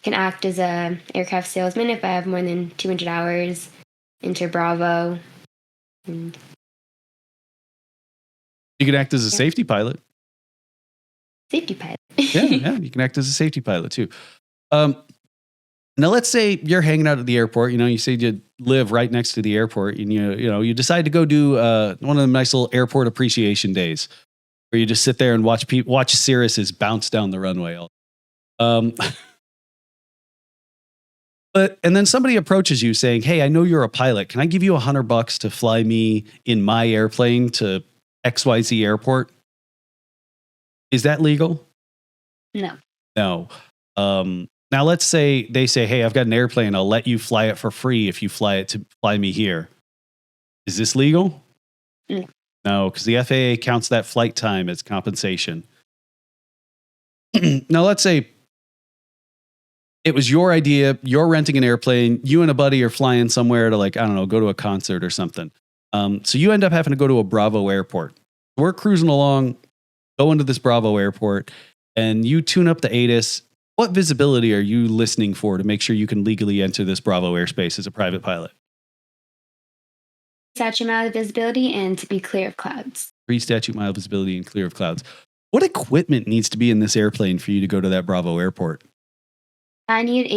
Can act as a aircraft salesman if I have more than 200 hours. Enter Bravo. And You can act as a Yeah. safety pilot. safety pilot. Yeah, you can act as a safety pilot too. Now, let's say you're hanging out at the airport. You know, you say you live right next to the airport, and you decide to go do one of the nice little airport appreciation days, where you just sit there and watch Cirruses bounce down the runway. Um, and then somebody approaches you saying, "Hey, I know you're a pilot. Can I give you $100 to fly me in my airplane to XYZ airport?" Is that legal? No. No. Now let's say they say, "Hey, I've got an airplane. I'll let you fly it for free if you fly me here." Is this legal? No. No, because the FAA counts that flight time as compensation. Now let's say it was your idea. You're renting an airplane. You and a buddy are flying somewhere to, like, I don't know, go to a concert or something. So you end up having to go to a Bravo airport. We're cruising along, go into this Bravo airport, and you tune up the ATIS. What visibility are you listening for to make sure you can legally enter this Bravo airspace as a private pilot? Statute mile visibility and to be clear of clouds. 3 statute mile visibility and clear of clouds. What equipment needs to be in this airplane for you to go to that Bravo airport? I need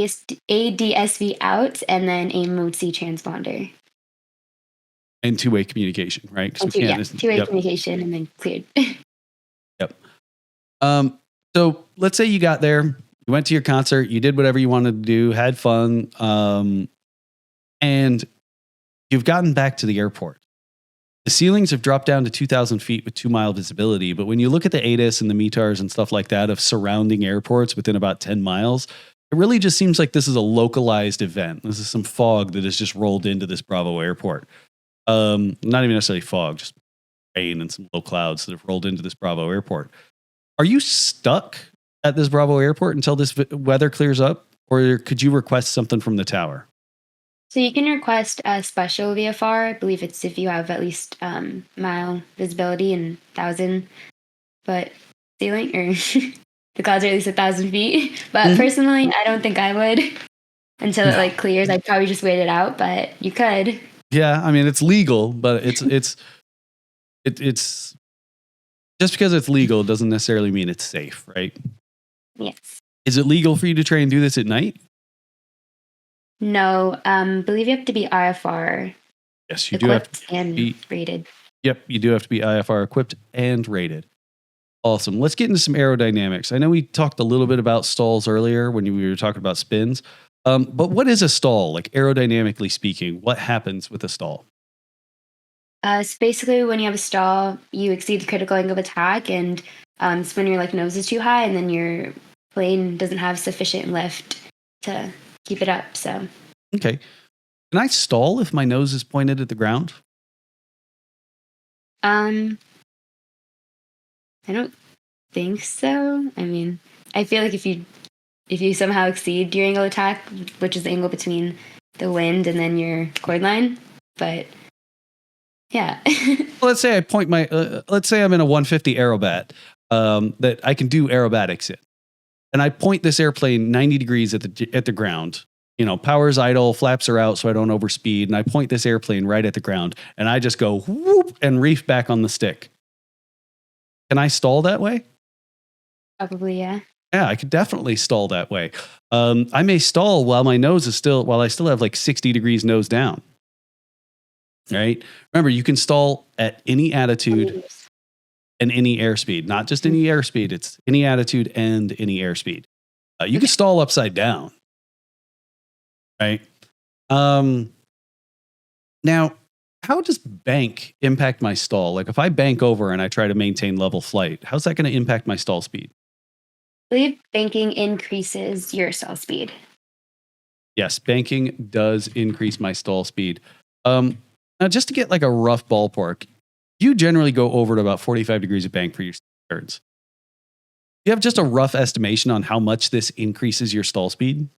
a DSV out and then a Mode C transponder. And two-way communication, right? 'Cause we can't- Two-way Yep. communication and then cleared. Yep. So let's say you got there, you went to your concert, you did whatever you wanted to do, had fun, and you've gotten back to the airport. The ceilings have dropped down to 2,000 feet with 2-mile visibility, but when you look at the ATIS and the METARs and stuff like that of surrounding airports within about 10 miles, it really just seems like this is a localized event. This is some fog that has just rolled into this Bravo airport. Not even necessarily fog, just rain and some low clouds that have rolled into this Bravo airport. Are you stuck at this Bravo airport until this weather clears up, or could you request something from the tower? So you can request a special VFR. I believe it's if you have at least mile visibility and 1,000-foot ceiling, or the clouds are at least 1,000 feet. But personally, I don't think I would until it like clears. I'd probably just wait it out. But you could. Yeah, I mean it's legal, but it's just because it's legal doesn't necessarily mean it's safe, right? Yes. Is it legal for you to try and do this at night? No. Believe you have to be IFR. Yes, you do have equipped and be- rated. Yep, you do have to be IFR equipped and rated. Awesome. Let's get into some aerodynamics. I know we talked a little bit about stalls earlier when we were talking about spins, but what is a stall? Like aerodynamically speaking, what happens with a stall? So basically, when you have a stall, you exceed the critical angle of attack, and it's when your nose is too high, and then your plane doesn't have sufficient lift to keep it up. So Okay. Can I stall if my nose is pointed at the ground? I don't think so. I mean, I feel like if you somehow exceed your angle of attack, which is the angle between the wind and then your chord line, but yeah. Well, let's say I point my, let's say I'm in a 150 Aerobat that I can do aerobatics in. And I point this airplane 90 degrees at the ground. You know, power's idle, flaps are out so I don't overspeed. And I point this airplane right at the ground and I just go whoop and reef back on the stick. Can I stall that way? Probably, yeah. Yeah, I could definitely stall that way. I may stall while I still have like 60 degrees nose down. Right? Remember, you can stall at any attitude and any airspeed, not just any airspeed. It's any attitude and any airspeed. You can stall upside down, right? Now, how does bank impact my stall? Like if I bank over and I try to maintain level flight, how's that going to impact my stall speed? I believe banking increases your stall speed. Yes, banking does increase my stall speed. Now, just to get like a rough ballpark, you generally go over to about 45 degrees of bank for your turns. Do you have just a rough estimation on how much this increases your stall speed?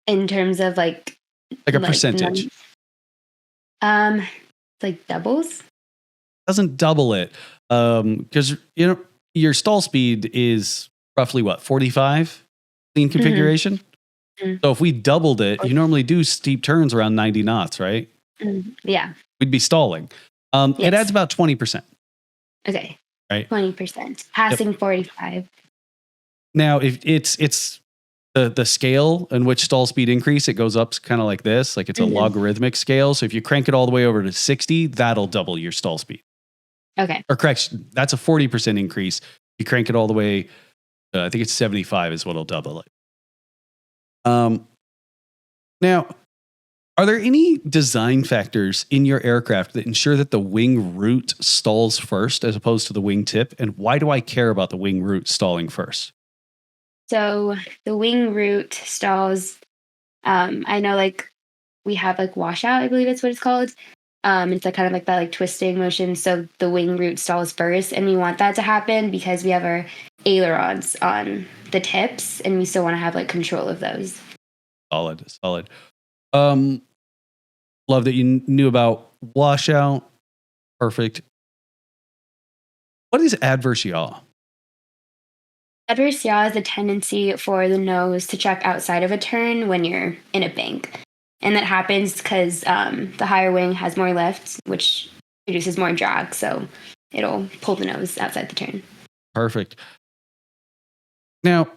In terms of like Like a percentage. like doubles. Doesn't double it. Because your stall speed is roughly what, 45 clean configuration? Mm-hmm. So if we doubled it, you normally do steep turns around 90 knots, right? Yeah. We'd be stalling. Yes. It adds about 20%. Okay. Right. 20%. Passing 45. Now, if it's the scale in which stall speed increase, it goes up kind of like this, like it's a logarithmic scale. So if you crank it all the way over to 60, that'll double your stall speed. Okay. Or correction, that's a 40% increase. You crank it all the way, I think it's 75 is what will double it. Now, are there any design factors in your aircraft that ensure that the wing root stalls first as opposed to the wing tip? And why do I care about the wing root stalling first? So the wing root stalls, I know like we have like washout, I believe that's what it's called. It's like kind of like that like twisting motion. So the wing root stalls first, and we want that to happen because we have our ailerons on the tips, and we still want to have like control of those. Solid. Love that you knew about washout. Perfect. What is adverse yaw? Adverse yaw is a tendency for the nose to check outside of a turn when you're in a bank. And that happens because the higher wing has more lift, which produces more drag. So it'll pull the nose outside the turn. Perfect. Now,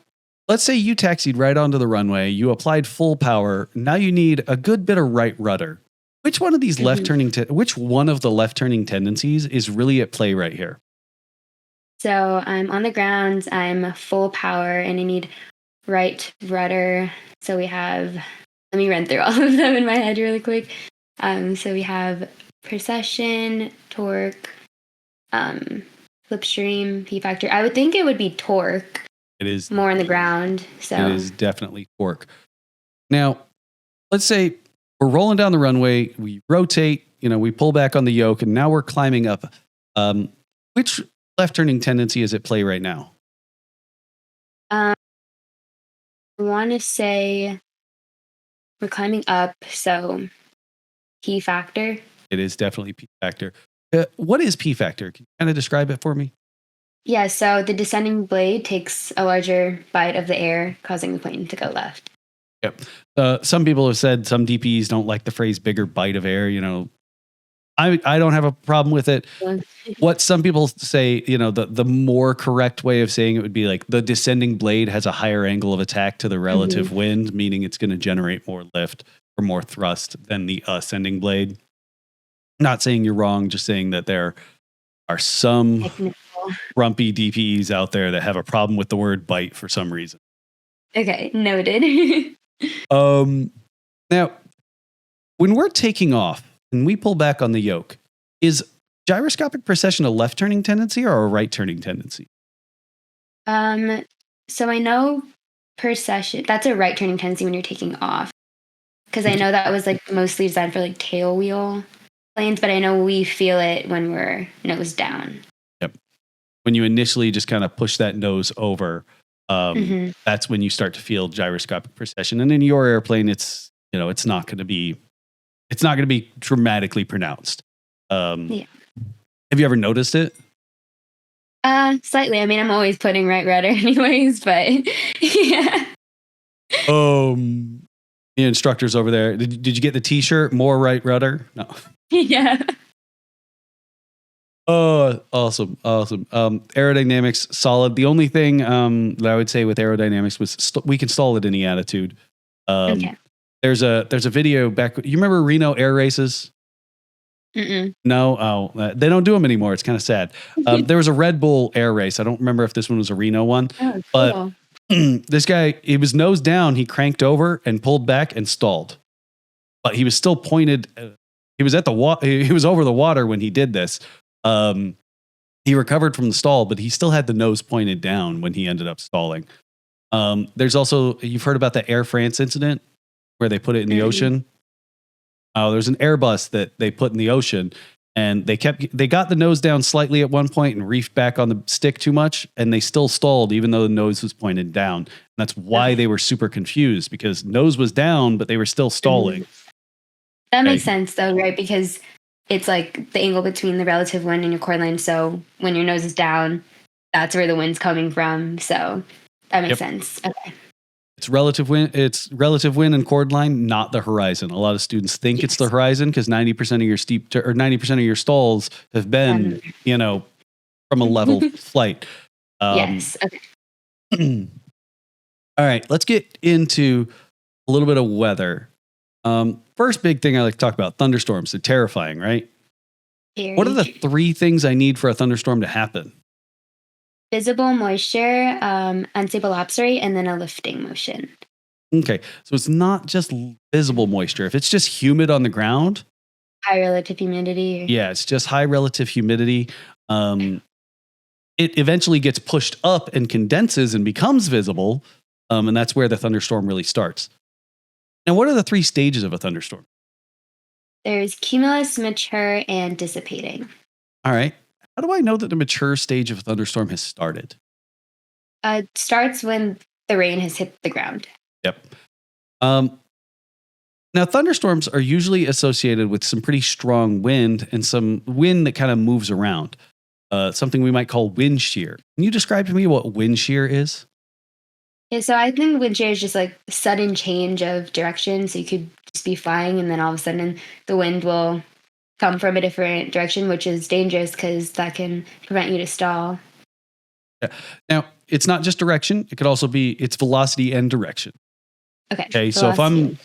let's say you taxied right onto the runway. You applied full power. Now you need a good bit of right rudder. Which one of these which one of the left turning tendencies is really at play right here? So I'm on the ground. I'm full power, and I need right rudder. So we have. Let me run through all of them in my head really quick. So we have precession, torque, slipstream, P factor. I would think it would be torque. It is more on the ground. So it is definitely torque. Now, let's say we're rolling down the runway. We rotate. We pull back on the yoke, and now we're climbing up. Which left turning tendency is at play right now? I want to say. We're climbing up, so P factor. It is definitely P factor. What is P factor? Can you kind of describe it for me? Yeah, so the descending blade takes a larger bite of the air, causing the plane to go left. Yep. Some people have said some DPs don't like the phrase bigger bite of air. I don't have a problem with it. What some people say, the more correct way of saying it would be like the descending blade has a higher angle of attack to the relative wind, meaning it's going to generate more lift or more thrust than the ascending blade. Not saying you're wrong, just saying that there are some grumpy DPEs out there that have a problem with the word bite for some reason. Okay, noted. Now, when we're taking off, and we pull back on the yoke, is gyroscopic precession a left turning tendency or a right turning tendency? So I know precession, that's a right turning tendency when you're taking off. Because I know that was like mostly designed for like tail wheel planes, but I know we feel it when we're nose down. Yep. When you initially just kind of push that nose over, that's when you start to feel gyroscopic precession. And in your airplane, it's not going to be dramatically pronounced. Have you ever noticed it? Slightly. I mean, I'm always putting right rudder anyways, but yeah. The instructors over there, did you get the t-shirt, more right rudder? No. Yeah. Oh, awesome. Aerodynamics, solid. The only thing that I would say with aerodynamics was we can stall at any attitude. Okay. There's a video back. You remember Reno air races? Mm-mm. No, they don't do them anymore. It's kind of sad. There was a Red Bull air race. I don't remember if this one was a Reno one, Oh, but cool. this guy, he was nose down. He cranked over and pulled back and stalled, but he was still pointed. He was at the water. He was over the water when he did this. He recovered from the stall, but he still had the nose pointed down when he ended up stalling. There's also, you've heard about the Air France incident where they put it in the ocean. There's an Airbus that they put in the ocean, and they got the nose down slightly at one point and reefed back on the stick too much, and they still stalled even though the nose was pointed down. And that's why they were super confused, because nose was down, but they were still stalling. That makes sense though, right? Because it's like the angle between the relative wind and your chord line. So when your nose is down, that's where the wind's coming from. So that makes sense. Okay. It's relative wind. It's relative wind and chord line, not the horizon. A lot of students think it's the horizon because 90% of your 90% of your stalls have been, from a level flight. Yes. Okay. All right, let's get into a little bit of weather. First big thing I like to talk about: thunderstorms. They're terrifying, right? Very. What are the 3 things I need for a thunderstorm to happen? Visible moisture, unstable lapse rate, and then a lifting motion. Okay, so it's not just visible moisture. If it's just humid on the ground, high relative humidity. Yeah, it's just high relative humidity. It eventually gets pushed up and condenses and becomes visible, and that's where the thunderstorm really starts. Now, what are the 3 stages of a thunderstorm? There's cumulus, mature, and dissipating. All right. How do I know that the mature stage of a thunderstorm has started? It starts when the rain has hit the ground. Yep. Now, thunderstorms are usually associated with some pretty strong wind and some wind that kind of moves around, something we might call wind shear. Can you describe to me what wind shear is? Yeah, so I think wind shear is just like a sudden change of direction. So you could just be flying and then all of a sudden the wind will come from a different direction, which is dangerous because that can prevent you to stall. Yeah. Now, it's not just direction. It could also be its velocity and direction. Okay. So if I'm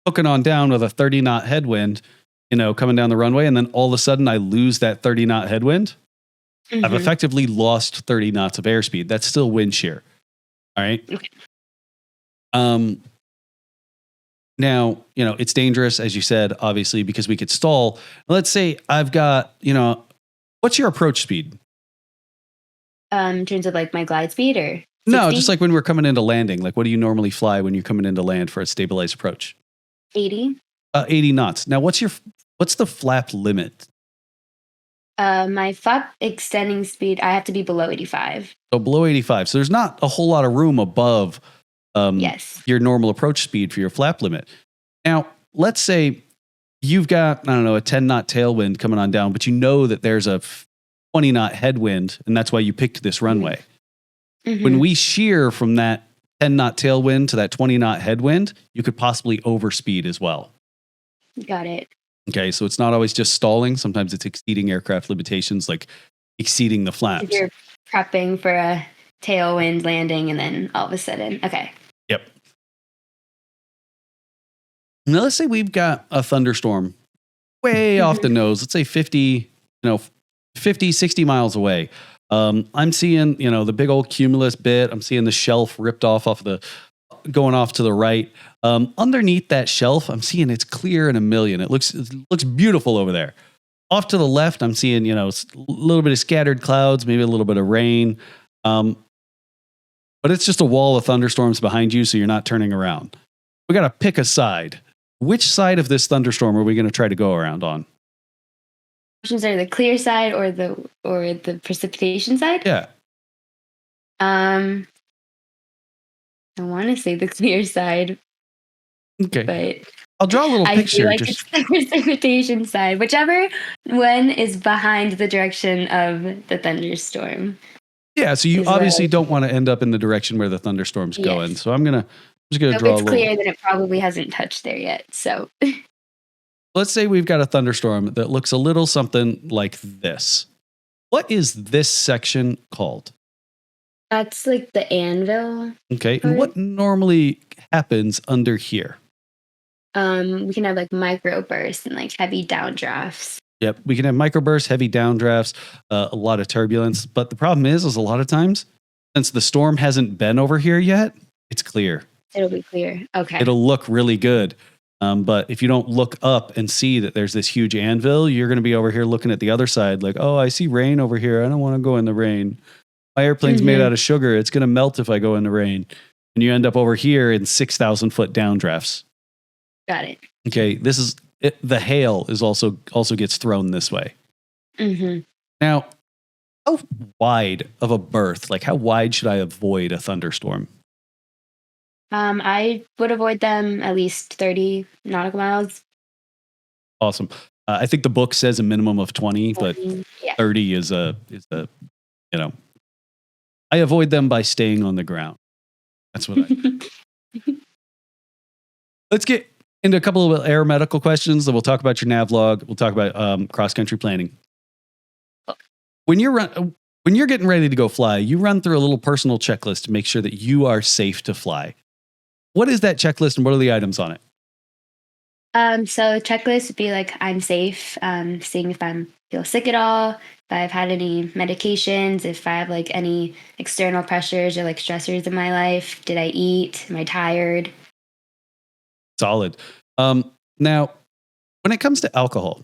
hooking on down with a 30 knot headwind, coming down the runway, and then all of a sudden I lose that 30 knot headwind, I've effectively lost 30 knots of airspeed. That's still wind shear. All right. Okay. Now, it's dangerous, as you said, obviously, because we could stall. Let's say I've got, what's your approach speed? In terms of like my glide speed or 60? No, just like when we're coming into landing. Like, what do you normally fly when you're coming into land for a stabilized approach? 80. 80 knots. Now, what's the flap limit? My flap extending speed, I have to be below 85. So below 85. So there's not a whole lot of room above your normal approach speed for your flap limit. Now, let's say you've got, a 10 knot tailwind coming on down, but you know that there's a 20 knot headwind, and that's why you picked this runway. When we shear from that 10 knot tailwind to that 20 knot headwind, you could possibly overspeed as well. Got it. Okay, so it's not always just stalling. Sometimes it's exceeding aircraft limitations, like exceeding the flaps. If you're prepping for a tailwind landing and then all of a sudden, okay. Yep. Now let's say we've got a thunderstorm way off the nose. Let's say 50, 60 miles away. I'm seeing, the big old cumulus bit. I'm seeing the shelf ripped off going off to the right. Underneath that shelf, I'm seeing it's clear in a million. It looks beautiful over there. Off to the left, I'm seeing, a little bit of scattered clouds, maybe a little bit of rain. But it's just a wall of thunderstorms behind you, so you're not turning around. We got to pick a side. Which side of this thunderstorm are we going to try to go around on? Options are the clear side or the precipitation side? Yeah. I want to say the clear side. Okay. But I'll draw a little picture. I feel like it's the precipitation side. Whichever one is behind the direction of the thunderstorm. Yeah, so you obviously don't want to end up in the direction where the thunderstorm's going. So I'm just gonna draw a little. If it's clear, then it probably hasn't touched there yet. So let's say we've got a thunderstorm that looks a little something like this. What is this section called? That's like the anvil. Okay, and what normally happens under here? We can have like micro bursts and like heavy downdrafts. Yep. We can have microbursts, heavy downdrafts, a lot of turbulence. But the problem is a lot of times, since the storm hasn't been over here yet, it's clear. It'll be clear. Okay. It'll look really good. But if you don't look up and see that there's this huge anvil, you're going to be over here looking at the other side like, oh, I see rain over here. I don't want to go in the rain. My airplane's made out of sugar. It's going to melt if I go in the rain. And you end up over here in 6,000 foot downdrafts. Got it. Okay. This is it, the hail is also gets thrown this way. Now, how wide of a berth, like how wide should I avoid a thunderstorm? I would avoid them at least 30 nautical miles. Awesome. I think the book says a minimum of 20, but 30 is a, I avoid them by staying on the ground. That's what I do. Let's get into a couple of aeromedical questions. Then we'll talk about your nav log. We'll talk about cross-country planning. When you're getting ready to go fly, you run through a little personal checklist to make sure that you are safe to fly. What is that checklist and what are the items on it? So checklist would be like, I'm safe, seeing if I feel sick at all, if I've had any medications, if I have like any external pressures or like stressors in my life. Did I eat? Am I tired? Solid. Now, when it comes to alcohol,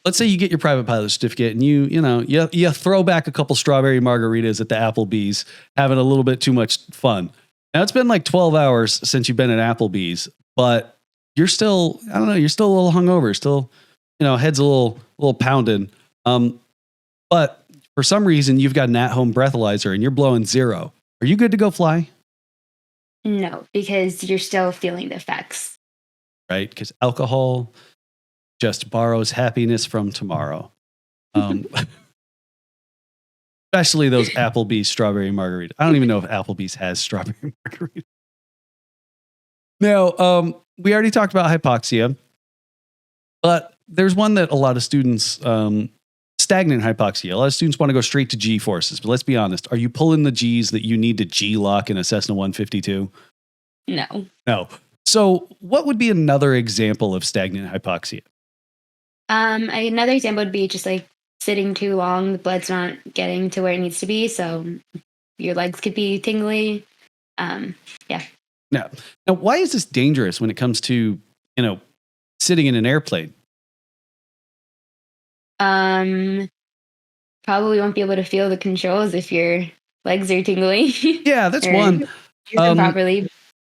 let's say you get your private pilot certificate and you throw back a couple strawberry margaritas at the Applebee's, having a little bit too much fun. Now it's been like 12 hours since you've been at Applebee's, but you're still, I don't know, you're still a little hungover, still, head's a little pounded. But for some reason you've got an at-home breathalyzer and you're blowing 0. Are you good to go fly? No, because you're still feeling the effects. Right? Because alcohol just borrows happiness from tomorrow. Especially those Applebee's strawberry margaritas. I don't even know if Applebee's has strawberry margaritas. Now, we already talked about hypoxia, but there's one that a lot of students, stagnant hypoxia. A lot of students want to go straight to G forces, but let's be honest. Are you pulling the G's that you need to G lock in a Cessna 152? No. So what would be another example of stagnant hypoxia? Another example would be just like sitting too long, the blood's not getting to where it needs to be, so your legs could be tingly. Now, why is this dangerous when it comes to, sitting in an airplane? Probably won't be able to feel the controls if your legs are tingly. Yeah, that's one. Properly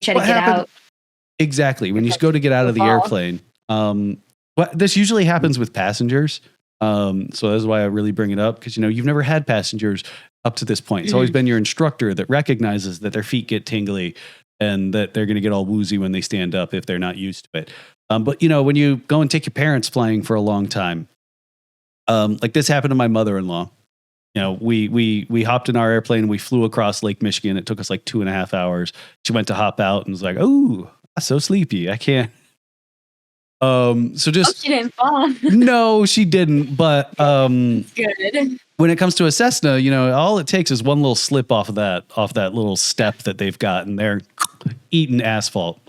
try to get out. Exactly. When you go to get out of the airplane, this usually happens with passengers. So that's why I really bring it up, because you've never had passengers up to this point. It's always been your instructor that recognizes that their feet get tingly and that they're going to get all woozy when they stand up if they're not used to it. But when you go and take your parents flying for a long time, like this happened to my mother-in-law. We hopped in our airplane and we flew across Lake Michigan. It took us like 2.5 hours. She went to hop out and was like, "Oh, I'm so sleepy. I can't." She didn't fall. No, she didn't. But good. When it comes to a Cessna, all it takes is one little slip off that little step that they've got, and they're eating asphalt.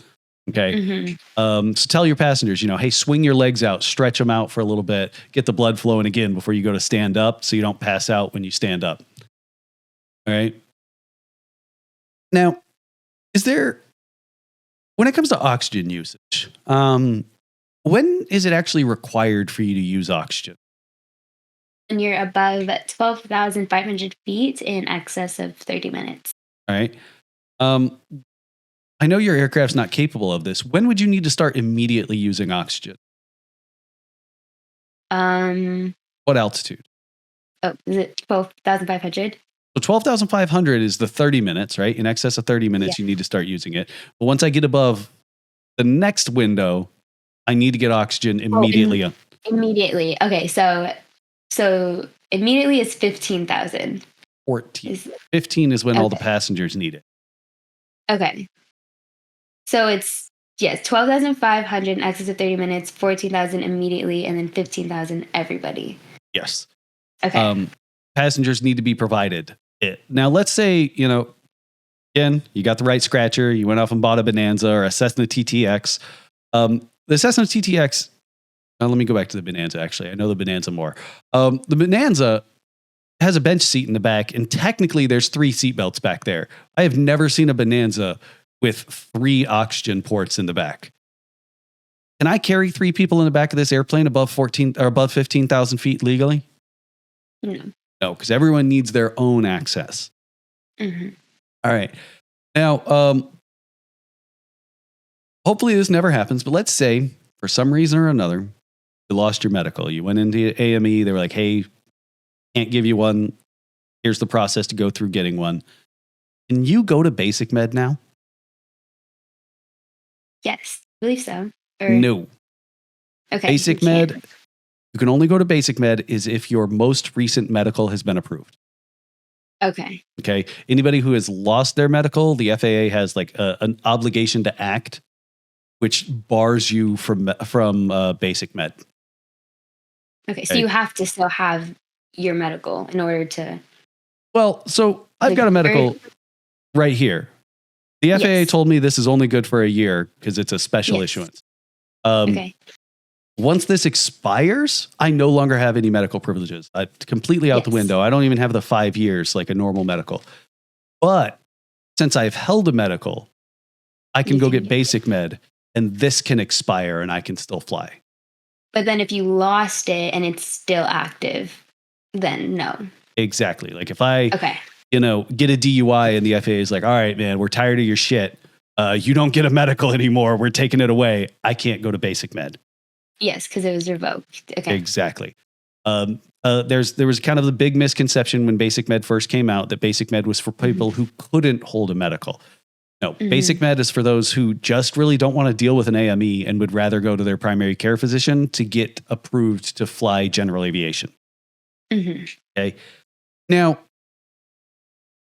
Okay. So tell your passengers, hey, swing your legs out, stretch them out for a little bit, get the blood flowing again before you go to stand up, so you don't pass out when you stand up. All right. Now, when it comes to oxygen usage, when is it actually required for you to use oxygen? When you're above 12,500 feet in excess of 30 minutes. All right. I know your aircraft's not capable of this. When would you need to start immediately using oxygen? What altitude? Oh, is it 12,500? So 12,500 is the 30 minutes, right? In excess of 30 minutes, you need to start using it. But once I get above the next window, I need to get oxygen immediately. Immediately. Okay, so immediately is 15,000. 15 is when all the passengers need it. Okay. So it's 12,500 in excess of 30 minutes, 14,000 immediately, and then 15,000 everybody. Yes. Okay. Passengers need to be provided it. Now, let's say, again, you got the right scratcher, you went off and bought a Bonanza or a Cessna TTX. The Cessna TTX let me go back to the Bonanza. Actually, I know the Bonanza more. The Bonanza has a bench seat in the back, and technically there's 3 seat belts back there. I have never seen a Bonanza with 3 oxygen ports in the back. Can I carry 3 people in the back of this airplane above 15,000 feet legally? No. No, because everyone needs their own access. Mm-hmm. All right. Now, hopefully this never happens, but let's say for some reason or another, you lost your medical. You went into AME. They were like, hey, can't give you one. Here's the process to go through getting one. Can you go to basic med now? Yes, I believe so. No. Okay. Basic med, you can only go to basic med is if your most recent medical has been approved. Okay. Okay. Anybody who has lost their medical, the FAA has like an obligation to act, which bars you from basic med. Okay. So you have to still have your medical in order to. Well, so I've got a medical right here. The FAA told me this is only good for a year because it's a special issuance. Okay. Once this expires, I no longer have any medical privileges. Completely out the window. I don't even have the 5 years like a normal medical. But since I've held a medical, I can go get basic med, and this can expire and I can still fly. But then if you lost it and it's still active, then no. Exactly. Like if I get a DUI and the FAA is like, all right, man, we're tired of your shit. You don't get a medical anymore. We're taking it away. I can't go to basic med. Yes, because it was revoked. Okay. Exactly. There was kind of the big misconception when basic med first came out that basic med was for people who couldn't hold a medical. No, basic med is for those who just really don't want to deal with an AME and would rather go to their primary care physician to get approved to fly general aviation. Okay. Now,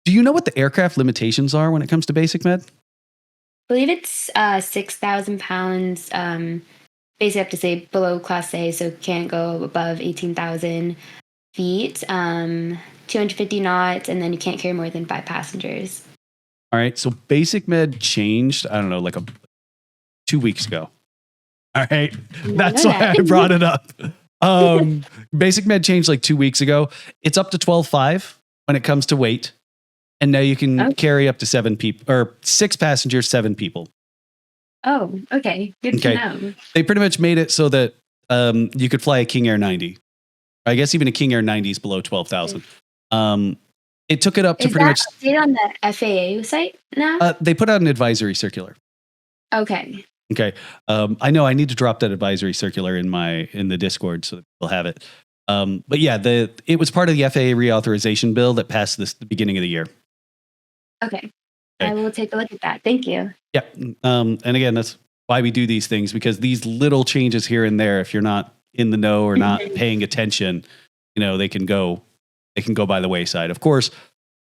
do you know what the aircraft limitations are when it comes to basic med? I believe it's 6,000 pounds. Basically, have to say below Class A, so can't go above 18,000 feet, 250 knots, and then you can't carry more than 5 passengers. All right. So basic med changed, I don't know, like 2 weeks ago. All right. That's why I brought it up. Basic med changed like 2 weeks ago. It's up to 12.5 when it comes to weight. And now you can carry up to 7 people or 6 passengers, 7 people. Oh, okay. Good to know. They pretty much made it so that you could fly a King Air 90. I guess even a King Air 90 is below 12,000. It took it up to pretty much. Is that on the FAA site now? They put out an advisory circular. Okay. Okay. I know I need to drop that advisory circular in the Discord so that people have it. But yeah, it was part of the FAA reauthorization bill that passed the beginning of the year. Okay. I will take a look at that. Thank you. Yeah. And again, that's why we do these things, because these little changes here and there, if you're not in the know or not paying attention, they can go by the wayside. Of course,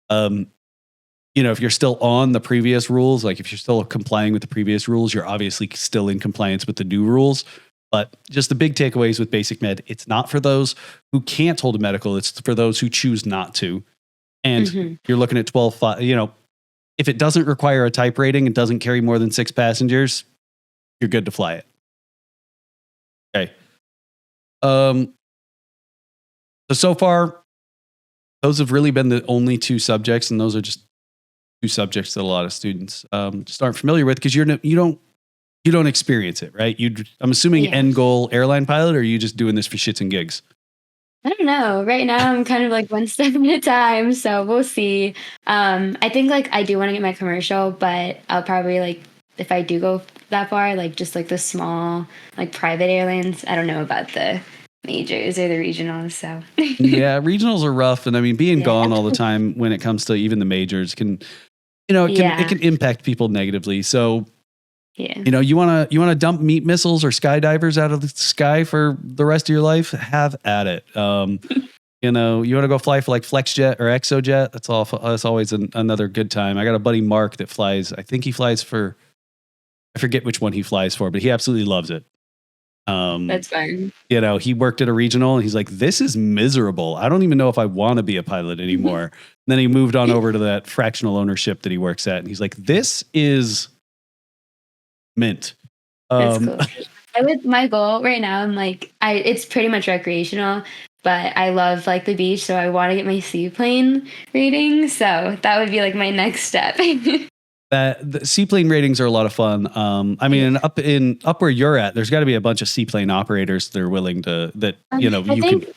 if you're still on the previous rules, like if you're still complying with the previous rules, you're obviously still in compliance with the new rules. But just the big takeaways with basic med, it's not for those who can't hold a medical. It's for those who choose not to. And you're looking at 12.5, if it doesn't require a type rating and doesn't carry more than 6 passengers, you're good to fly it. Okay. So far, those have really been the only 2 subjects, and those are just 2 subjects that a lot of students just aren't familiar with because you don't experience it, right? I'm assuming end goal airline pilot, or are you just doing this for shits and gigs? I don't know. Right now, I'm kind of like one step at a time, so we'll see. I think I do want to get my commercial, but I'll probably if I do go that far, just the small private airlines. I don't know about the majors or the regionals. So yeah, regionals are rough, and I mean being gone all the time when it comes to even the majors can, it can impact people negatively. So. Yeah. You want to dump meat missiles or skydivers out of the sky for the rest of your life? Have at it. You want to go fly for FlexJet or ExoJet? That's always another good time. I got a buddy Mark that flies. I think he flies for. I forget which one he flies for, but he absolutely loves it. That's fine. He worked at a regional, and he's like, "This is miserable. I don't even know if I want to be a pilot anymore." And then he moved on over to that fractional ownership that he works at, and he's like, "This is." Mint. That's cool. My goal right now, I'm like, it's pretty much recreational, but I love like the beach, so I want to get my seaplane rating. So that would be like my next step. That the seaplane ratings are a lot of fun. I mean, up where you're at, there's got to be a bunch of seaplane operators that are willing to I you think, can.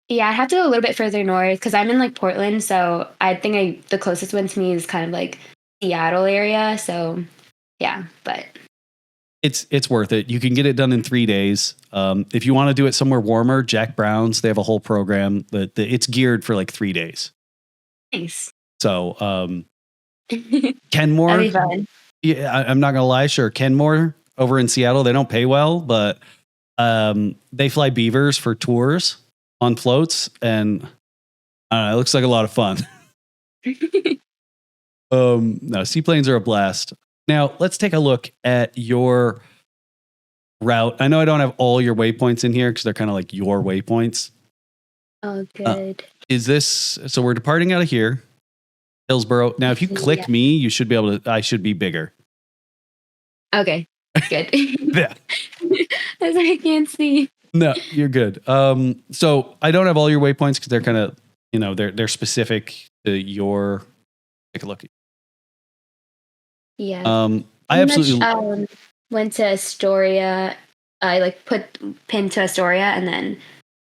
yeah, I have to go a little bit further north because I'm in like Portland, so I think the closest one to me is kind of like Seattle area. So yeah, but It's worth it. You can get it done in 3 days. If you want to do it somewhere warmer, Jack Brown's, they have a whole program that it's geared for like 3 days. nice. So That'd Kenmore, be fun. yeah, I'm not gonna lie, sure. Kenmore over in Seattle, they don't pay well, but they fly beavers for tours on floats, and it looks like a lot of fun. No, seaplanes are a blast. Now let's take a look at your route. I know I don't have all your waypoints in here because they're kind of like your waypoints. Oh, good. Is this so? We're departing out of here, Hillsboro. Now, if you click me, you should be able to. I should be bigger. Okay, good. Yeah. As I can't see. No, you're good. So I don't have all your waypoints because they're kind of, they're specific to your. Take a look. Yeah. I absolutely went to Astoria. I like put pinned to Astoria, and then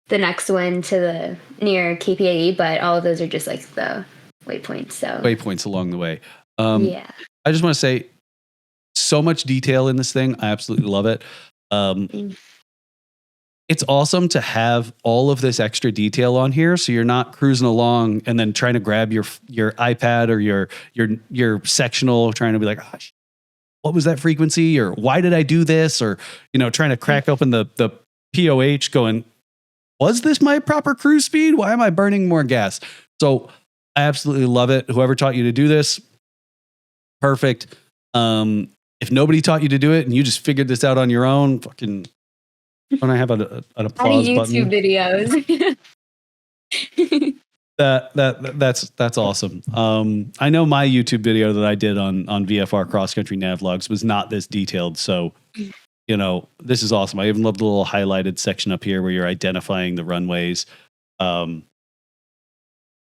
the next one to the near KPAE. But all of those are just like the waypoints. So waypoints along the way. yeah. I just want to say, so much detail in this thing. I absolutely love it. It's awesome to have all of this extra detail on here, so you're not cruising along and then trying to grab your iPad or your sectional, trying to be like, oh, what was that frequency, or why did I do this, or trying to crack open the POH, going, was this my proper cruise speed? Why am I burning more gas? So I absolutely love it. Whoever taught you to do this, perfect. If nobody taught you to do it and you just figured this out on your own, fucking. When I have an applause YouTube button. That's awesome. I know my YouTube video that I did on VFR cross country nav logs was not this detailed. So, this is awesome. I even love the little highlighted section up here where you're identifying the runways.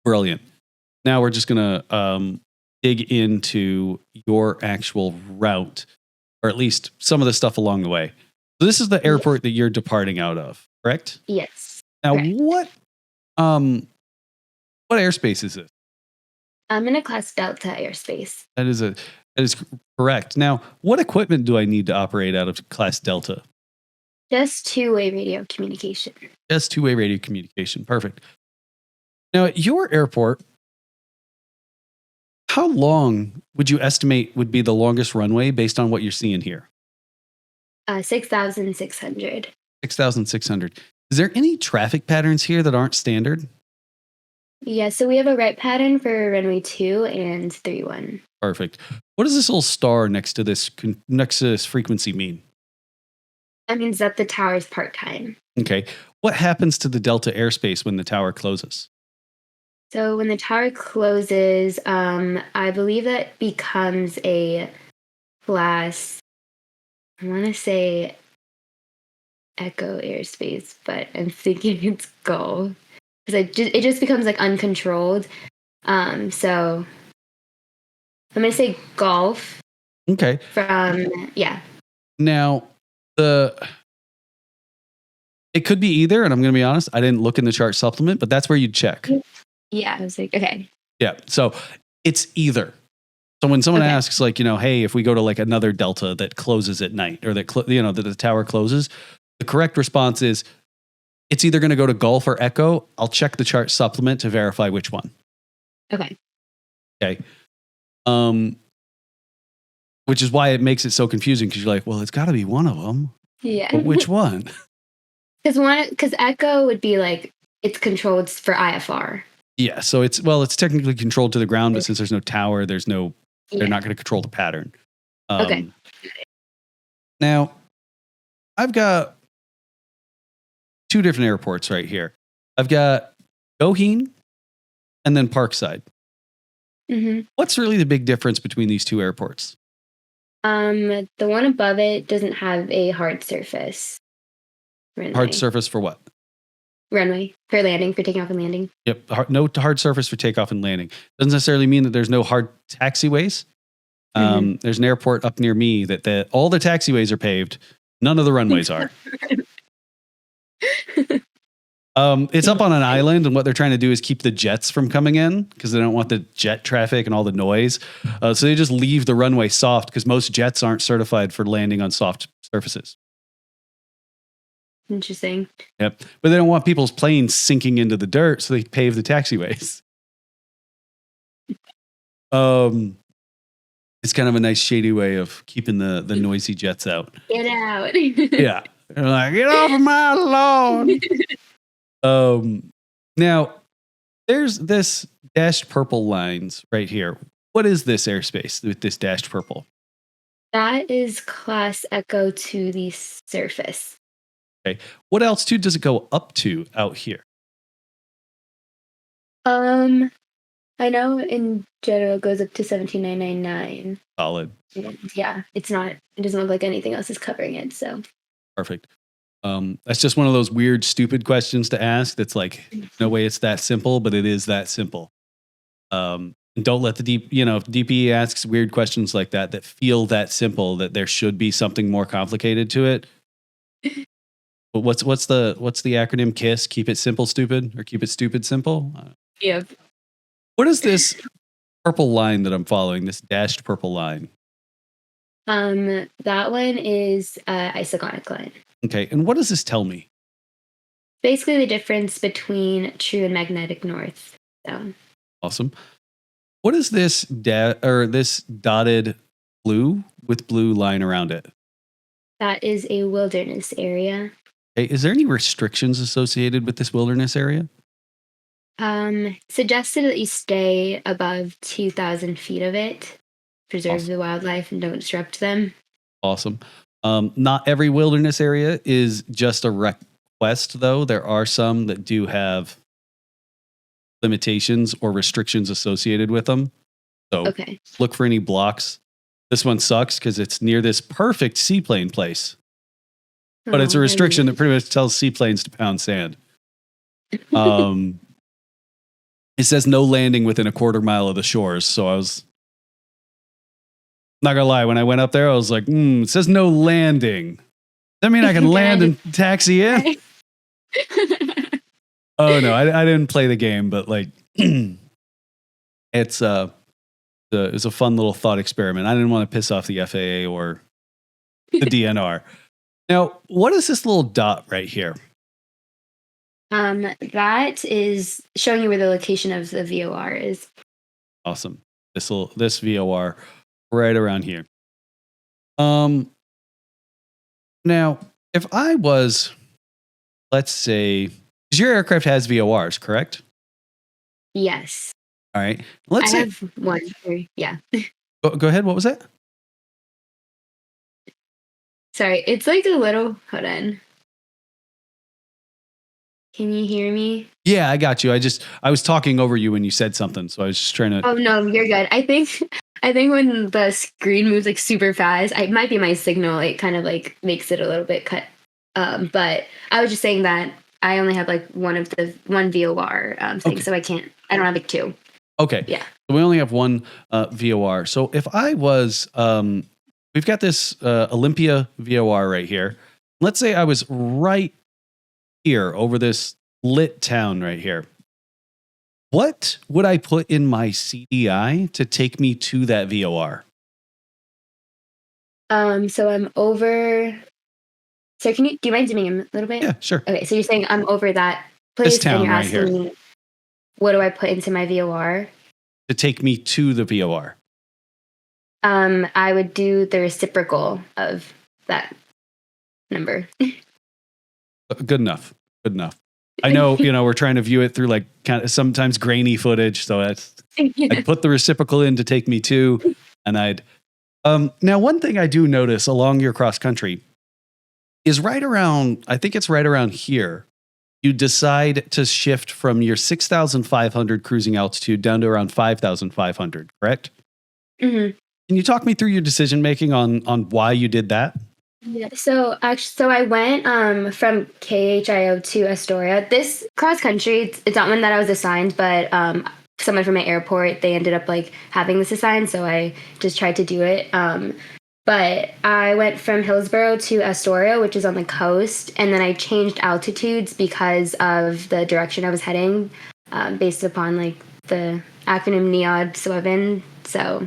Brilliant. Now we're just gonna dig into your actual route, or at least some of the stuff along the way. So this is the airport that you're departing out of, correct? Yes. Now, correct. what airspace is this? I'm in a Class Delta airspace. That is correct. Now, what equipment do I need to operate out of Class Delta? Just two-way radio communication. Just two-way radio communication. Perfect. Now, at your airport, how long would you estimate would be the longest runway based on what you're seeing here? 6,600. 6,600. Is there any traffic patterns here that aren't standard? Yeah, so we have a right pattern for runway 2 and 31. Perfect. What does this little star next to this frequency mean? That means that the tower is part-time. Okay. What happens to the Delta airspace when the tower closes? So when the tower closes, I believe that becomes a class, I want to say Echo airspace, but I'm thinking it's Gulf. Because it just becomes like uncontrolled. So I'm going to say Gulf. Okay. Yeah. Now, it could be either, and I'm going to be honest, I didn't look in the chart supplement, but that's where you'd check. Yeah, I was like, okay. Yeah, so it's either. So when someone asks, like, hey, if we go to like another Delta that closes at night, or that that the tower closes, the correct response is it's either going to go to Gulf or Echo. I'll check the chart supplement to verify which one. Okay. Okay. Which is why it makes it so confusing, because you're like, well, it's got to be one of them. Yeah. But which one? Because Echo would be like, it's controlled for IFR. Yeah, so it's technically controlled to the ground, but since there's no tower, they're not going to control the pattern. Okay. Now, I've got two different airports right here. I've got Goheen and then Parkside. Mm-hmm. What's really the big difference between these two airports? The one above it doesn't have a hard surface. Hard surface for what? Runway for landing, for taking off and landing. Yep. No hard surface for takeoff and landing. Doesn't necessarily mean that there's no hard taxiways. There's an airport up near me that all the taxiways are paved. None of the runways are. It's up on an island, and what they're trying to do is keep the jets from coming in because they don't want the jet traffic and all the noise. So they just leave the runway soft because most jets aren't certified for landing on soft surfaces. Interesting. Yep. But they don't want people's planes sinking into the dirt, so they pave the taxiways. It's kind of a nice shady way of keeping the noisy jets out. Get out. Yeah. They're like, get off of my lawn. Now, there's this dashed purple lines right here. What is this airspace with this dashed purple? That is class echo to the surface. Okay. What altitude does it go up to out here? I know in general it goes up to 17,999. Solid. Yeah, it doesn't look like anything else is covering it, so. Perfect. That's just one of those weird, stupid questions to ask. That's like, no way it's that simple, but it is that simple. And don't let the DPE asks weird questions like that feel that simple, that there should be something more complicated to it. But what's the acronym KISS? Keep it simple, stupid, or keep it stupid, simple? Yep. What is this purple line that I'm following? This dashed purple line. That one is isogonic line. Okay, and what does this tell me? Basically, the difference between true and magnetic north. So. Awesome. What is this this dotted blue with blue line around it? That is a wilderness area. Hey, is there any restrictions associated with this wilderness area? Suggested that you stay above 2,000 feet of it, preserve the wildlife, and don't disrupt them. Awesome. Not every wilderness area is just a request, though. There are some that do have limitations or restrictions associated with them. So look for any blocks. This one sucks because it's near this perfect seaplane place. But it's a restriction that pretty much tells seaplanes to pound sand. It says no landing within a quarter mile of the shores. So I was not gonna lie, when I went up there, I was like, it says no landing. Does that mean I can land and taxi in? Oh no, I didn't play the game, but like it's a fun little thought experiment. I didn't want to piss off the FAA or the DNR. Now, what is this little dot right here? That is showing you where the location of the VOR is. Awesome. This VOR right around here. Now, if I was, let's say, because your aircraft has VORs, correct? Yes. All right. Let's say have one. Yeah. Go ahead. What was that? Sorry, it's like a little. Hold on. Can you hear me? Yeah, I got you. I was talking over you when you said something, so I was just trying to. Oh no, you're good. I think when the screen moves like super fast, it might be my signal. It kind of like makes it a little bit cut. But I was just saying that I only have like one VOR thing, so I don't have like two. Okay. Yeah. So we only have one VOR. So if I was, we've got this Olympia VOR right here. Let's say I was right here over this lit town right here. What would I put in my CDI to take me to that VOR? So I'm over. So do you mind zooming in a little bit? Yeah, sure. Okay, so you're saying I'm over that place, this town and you're right asking here. me, what do I put into my VOR? To take me to the VOR. I would do the reciprocal of that number. Good enough. Good enough. I know, we're trying to view it through like kind of sometimes grainy footage. So I'd put the reciprocal in to take me to, and I'd, now one thing I do notice along your cross country is right around here, you decide to shift from your 6,500 cruising altitude down to around 5,500, correct? Mm-hmm. Can you talk me through your decision making on why you did that? Yeah. So I went from KHIO to Astoria. This cross country, it's not one that I was assigned, but someone from my airport, they ended up like having this assigned, so I just tried to do it. But I went from Hillsborough to Astoria, which is on the coast, and then I changed altitudes because of the direction I was heading, based upon like the acronym NEOD SWIVN. So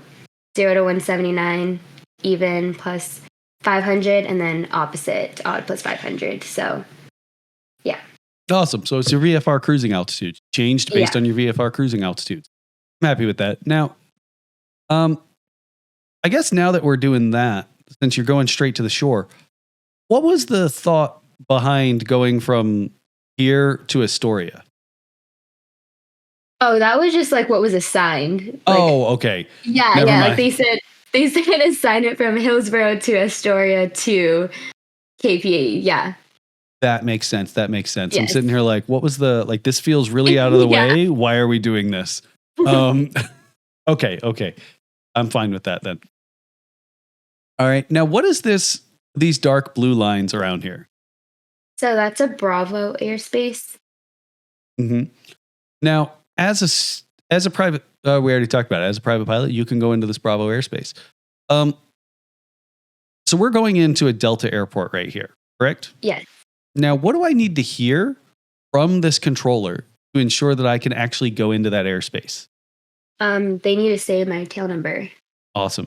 0 to 179, even plus 500, and then opposite, odd plus 500. So, yeah. Awesome. So it's your VFR cruising altitude. Changed based on your VFR cruising altitude. I'm happy with that. Now, I guess now that we're doing that, since you're going straight to the shore, what was the thought behind going from here to Astoria? Oh, that was just like what was assigned. Like, okay. Yeah, Never mind. Like they said assign it from Hillsborough to Astoria to KPA. Yeah. That makes sense. Yes. I'm Yes. sitting here like, what was the, like, this feels really out of the way. Why are we doing this? Okay. I'm fine with that then. All right. Now, what is these dark blue lines around here? So that's a Bravo airspace. Mm-hmm. Now, as a private, we already talked about it. As a private pilot, you can go into this Bravo airspace. So we're going into a Delta airport right here, correct? Yes. Now, what do I need to hear from this controller to ensure that I can actually go into that airspace? They need to say my tail number. Awesome.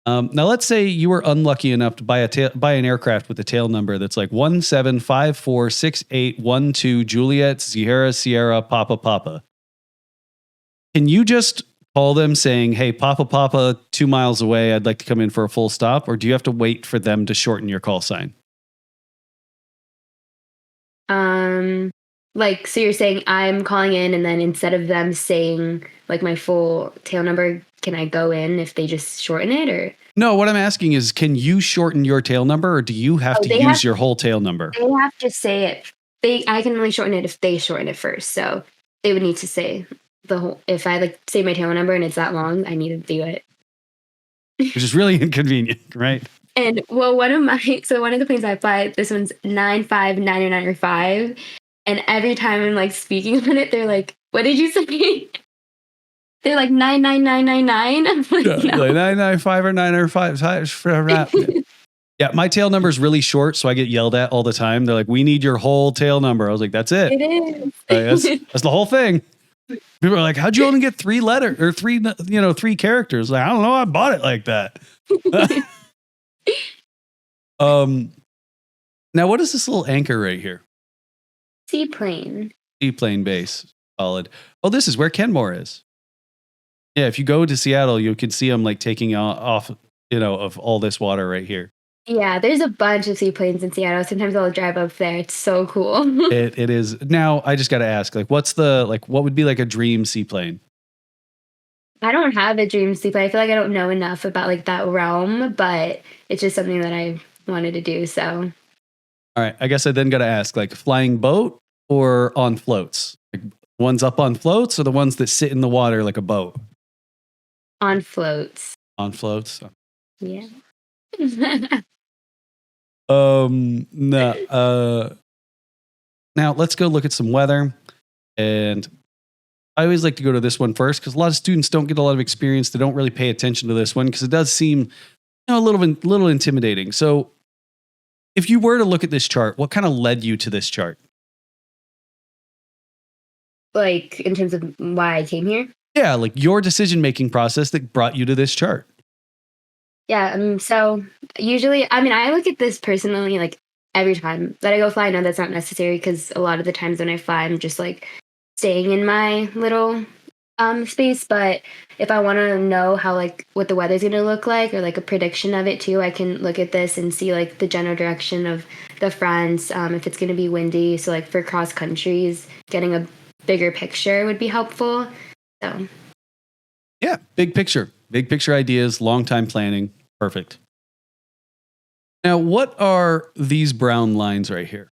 Now, let's say you were unlucky enough to buy an aircraft with a tail number that's like 17546812 Juliet Sierra Sierra Papa Papa. Can you just call them saying, "Hey, Papa Papa, 2 miles away, I'd like to come in for a full stop," or do you have to wait for them to shorten your call sign? Like, so you're saying I'm calling in, and then instead of them saying like my full tail number, can I go in if they just shorten it, or? No, what I'm asking is, can you shorten your tail number, or do you have to use your whole tail number? They have to say it. I can only shorten it if they shorten it first. So they would need to say the whole. If I like say my tail number and it's that long, I need to do it. Which is really inconvenient, right? And well, one of the planes I fly, this one's 95995, and every time I'm like speaking on it, they're like, "What did you say?" They're like 99999. I'm like, Yeah, no. like 995 or 905. Yeah, my tail number is really short, so I get yelled at all the time. They're like, "We need your whole tail number." I was like, "That's it. It is. That's the whole thing." People are like, "How'd you only get 3 letters or 3 characters?" Like, I don't know. I bought it like that. Now, what is this little anchor right here? Seaplane. Seaplane base. Solid. Oh, this is where Kenmore is. Yeah, if you go to Seattle, you can see them like taking off, of all this water right here. Yeah, there's a bunch of seaplanes in Seattle. Sometimes I'll drive up there. It's so cool. It is. Now, I just got to ask, like, what would be like a dream seaplane? I don't have a dream seaplane. I feel like I don't know enough about like that realm, but it's just something that I wanted to do. So, all right, I guess I then got to ask, like, flying boat or on floats? Like, ones up on floats or the ones that sit in the water like a boat? On floats. On floats. Yeah. No. Now let's go look at some weather, and I always like to go to this one first because a lot of students don't get a lot of experience. They don't really pay attention to this one because it does seem, a little intimidating. So, if you were to look at this chart, what kind of led you to this chart? Like in terms of why I came here? Yeah, like your decision-making process that brought you to this chart. Yeah. So usually, I look at this personally, like every time that I go fly. I know that's not necessary because a lot of the times when I fly, I'm just like staying in my little space. But if I want to know how like what the weather's going to look like or like a prediction of it too, I can look at this and see like the general direction of the fronts. If it's going to be windy, so like for cross countries, getting a bigger picture would be helpful. So yeah, big picture ideas, long time planning. Perfect. Now, what are these brown lines right here?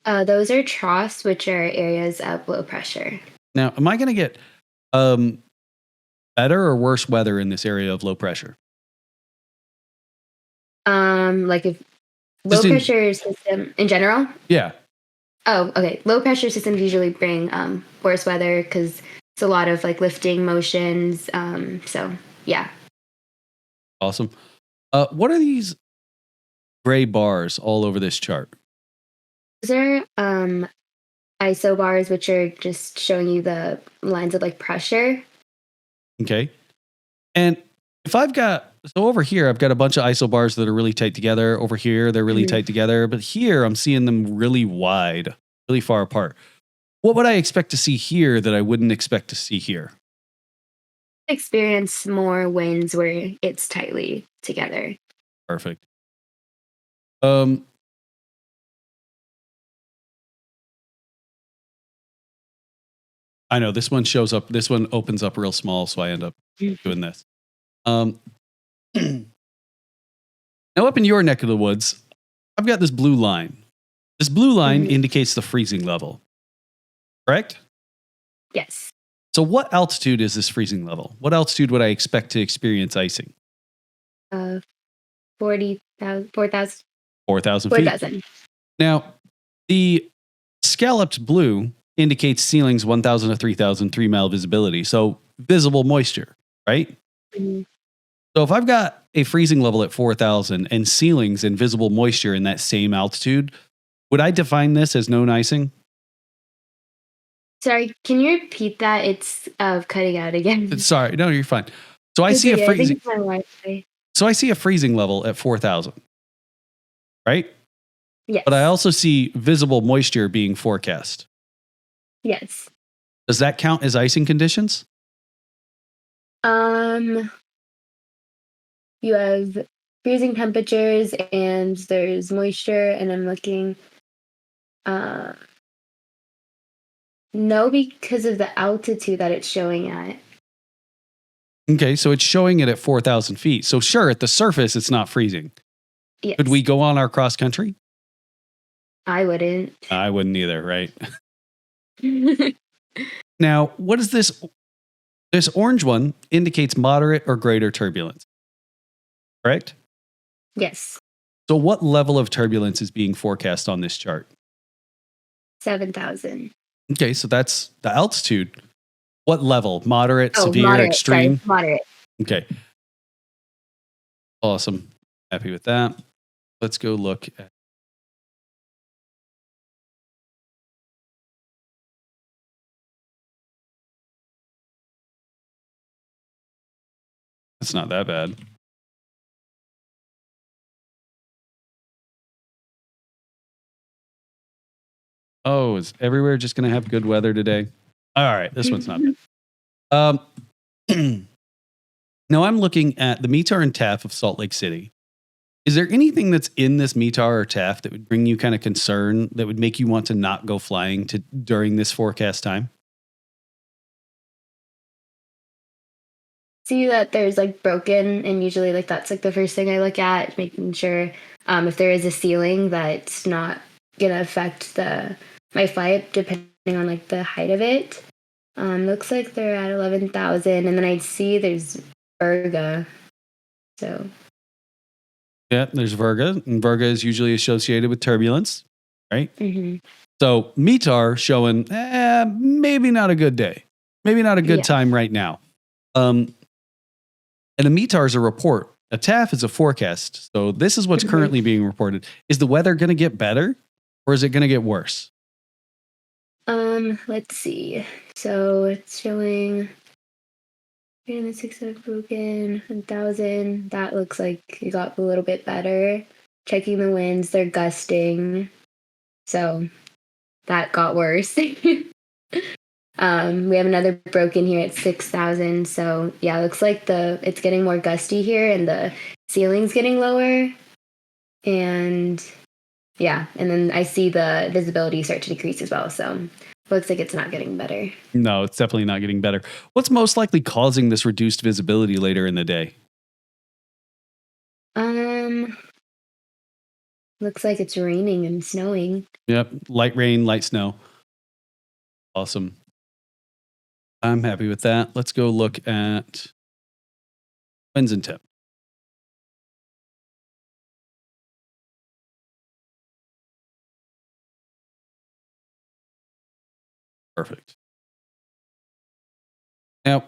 Those are troughs, which are areas of low pressure. Now, am I going to get better or worse weather in this area of low pressure? Like if Just low in- pressure system in general. Yeah. Oh, okay. Low pressure systems usually bring worse weather because it's a lot of like lifting motions. So yeah. Awesome. What are these gray bars all over this chart? Those are ISO bars, which are just showing you the lines of like pressure. Okay. And if I've got, so over here, I've got a bunch of ISO bars that are really tight together. Over here, they're really tight together. But here, I'm seeing them really wide, really far apart. What would I expect to see here that I wouldn't expect to see here? Experience more winds where it's tightly together. Perfect. I know this one shows up, this one opens up real small, so I end up doing this. Now up in your neck of the woods, I've got this blue line. This blue line indicates the freezing level, correct? Yes. So what altitude is this freezing level? What altitude would I expect to experience icing? 4,000 4,000 feet. 4,000. Now, the scalloped blue indicates ceilings 1,000 to 3,000 3-mile visibility. So visible moisture, right? Mhm. So if I've got a freezing level at 4,000 and ceilings and visible moisture in that same altitude, would I define this as known icing? Sorry, can you repeat that? It's cutting out again. Sorry, no, you're fine. So I It's see okay, a I think freezing. it's my Wi-Fi. So I see a freezing level at 4,000, right? Yes. But I also see visible moisture being forecast. Yes. Does that count as icing conditions? You have freezing temperatures and there's moisture, and I'm looking. No, because of the altitude that it's showing at. Okay, so it's showing it at 4,000 feet. So sure, at the surface, it's not freezing. Yes. Could we go on our cross country? I wouldn't. I wouldn't either, right? Now, what is this? This orange one indicates moderate or greater turbulence, correct? Yes. So what level of turbulence is being forecast on this chart? 7,000. Okay, so that's the altitude. What level? Moderate, Oh, severe, moderate. extreme? Sorry, moderate. Okay. Awesome. Happy with that. Let's go look at. It's not that bad. Oh, is everywhere just going to have good weather today? All right, this one's not bad. Now I'm looking at the METAR and TAF of Salt Lake City. Is there anything that's in this METAR or TAF that would bring you kind of concern, that would make you want to not go flying during this forecast time? See that there's like broken, and usually like that's like the first thing I look at, making sure if there is a ceiling that's not gonna affect my flight depending on like the height of it. Looks like they're at 11,000, and then I see there's Virga. So Yeah, there's Virga, and Virga is usually associated with turbulence, right? So METAR showing maybe not a good day, maybe not a good time right now. And a METAR is a report. A TAF is a forecast. So this is what's currently being reported. Is the weather going to get better, or is it going to get worse? Let's see. So it's showing 600 broken, 1,000. That looks like it got a little bit better. Checking the winds, they're gusting. So that got worse. We have another broken here at 6,000. So yeah, it looks like it's getting more gusty here, and the ceiling's getting lower. And yeah, and then I see the visibility start to decrease as well. So looks like it's not getting better. No, it's definitely not getting better. What's most likely causing this reduced visibility later in the day? Looks like it's raining and snowing. Yep, light rain, light snow. Awesome. I'm happy with that. Let's go look at winds and temp. Perfect. Now,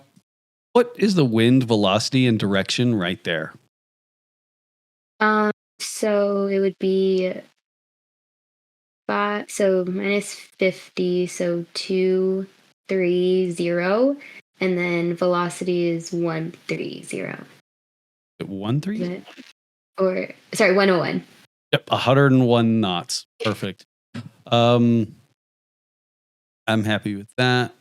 what is the wind velocity and direction right there? So it would be so minus 50, so 230, and then velocity is 130. At 130? Or sorry, 101. Yep, 101 knots. Perfect. I'm happy with that.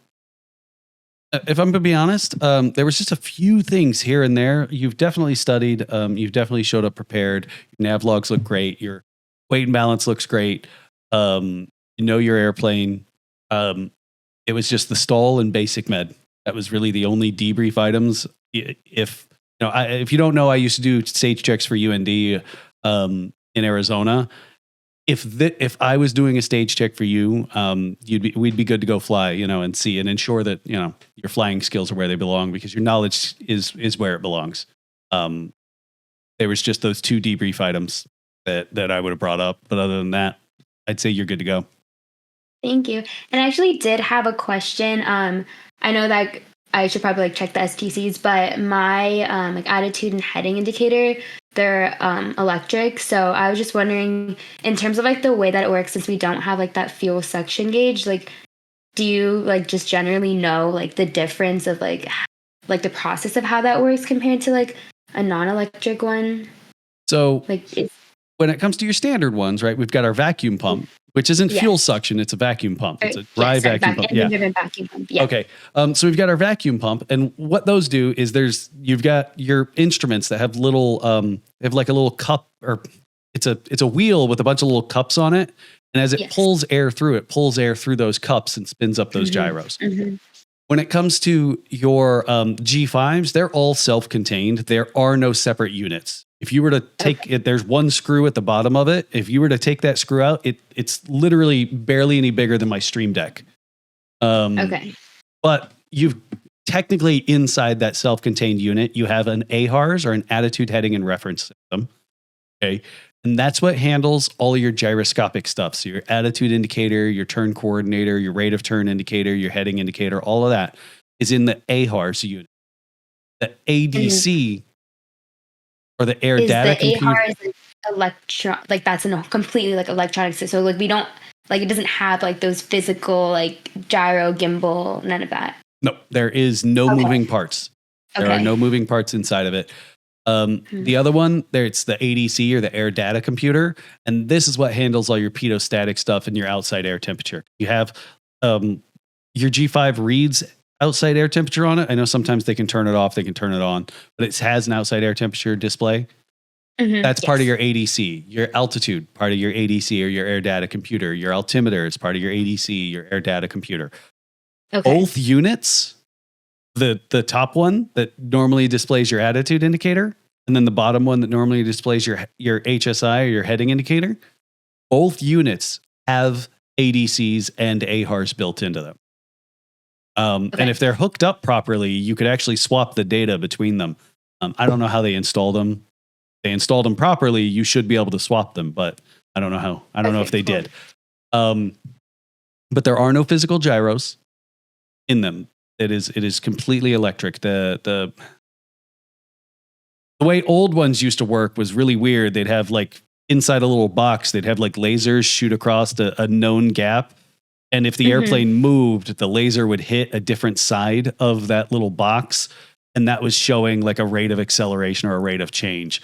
If I'm going to be honest, there was just a few things here and there. You've definitely studied. You've definitely showed up prepared. Your nav logs look great. Your weight and balance looks great. You know your airplane. It was just the stall and basic med. That was really the only debrief items. If you don't know, I used to do stage checks for UND in Arizona. If I was doing a stage check for you, we'd be good to go fly, and see and ensure that your flying skills are where they belong, because your knowledge is where it belongs. There was just those two debrief items that I would have brought up, but other than that, I'd say you're good to go. Thank you. And I actually did have a question. I know that I should probably check the STCs, but my attitude and heading indicator, they're electric. So I was just wondering, in terms of the way that it works, since we don't have that fuel suction gauge, do you just generally know the difference of the process of how that works compared to a non-electric one? So when it comes to your standard ones, right, we've got our vacuum pump, which isn't fuel suction. It's a vacuum pump. It's a dry vacuum pump. Vacuum pump. Yeah. Okay. So we've got our vacuum pump, and what those do is you've got your instruments that have little, a little cup, or it's a wheel with a bunch of little cups on it. And as it pulls air through, it pulls air through those cups and spins up those gyros. Mm-hmm. When it comes to your G5s, they're all self-contained. There are no separate units. If you were to take it, there's one screw at the bottom of it. If you were to take that screw out, it's literally barely any bigger than my Stream Deck. But you've technically, inside that self-contained unit, you have an AHRS, or an attitude, heading, and reference system. Okay. And that's what handles all of your gyroscopic stuff. So your attitude indicator, your turn coordinator, your rate of turn indicator, your heading indicator, all of that is in the AHRS unit. The ADC, or the air data computer, that's a completely electronic system. So we don't it doesn't have those physical gyro, gimbal, none of that. No, there is no moving parts. There are no moving parts inside of it. The other one there, it's the ADC, or the air data computer, and this is what handles all your pitot-static stuff and your outside air temperature. You have your G5 reads outside air temperature on it. I know sometimes they can turn it off, they can turn it on, but it has an outside air temperature display. That's part of your ADC. Your altitude, part of your ADC or your air data computer. Your altimeter is part of your ADC, your air data computer. Both units, the top one that normally displays your attitude indicator, and then the bottom one that normally displays your HSI, or your heading indicator, both units have ADCs and AHRS built into them. And if they're hooked up properly, you could actually swap the data between them. I don't know how they install them. They installed them properly, you should be able to swap them, but I don't know how. I don't know if they did. But there are no physical gyros in them. It is completely electric. The way old ones used to work was really weird. They'd have inside a little box, they'd have lasers shoot across a known gap. And if the airplane moved, the laser would hit a different side of that little box. And that was showing a rate of acceleration or a rate of change.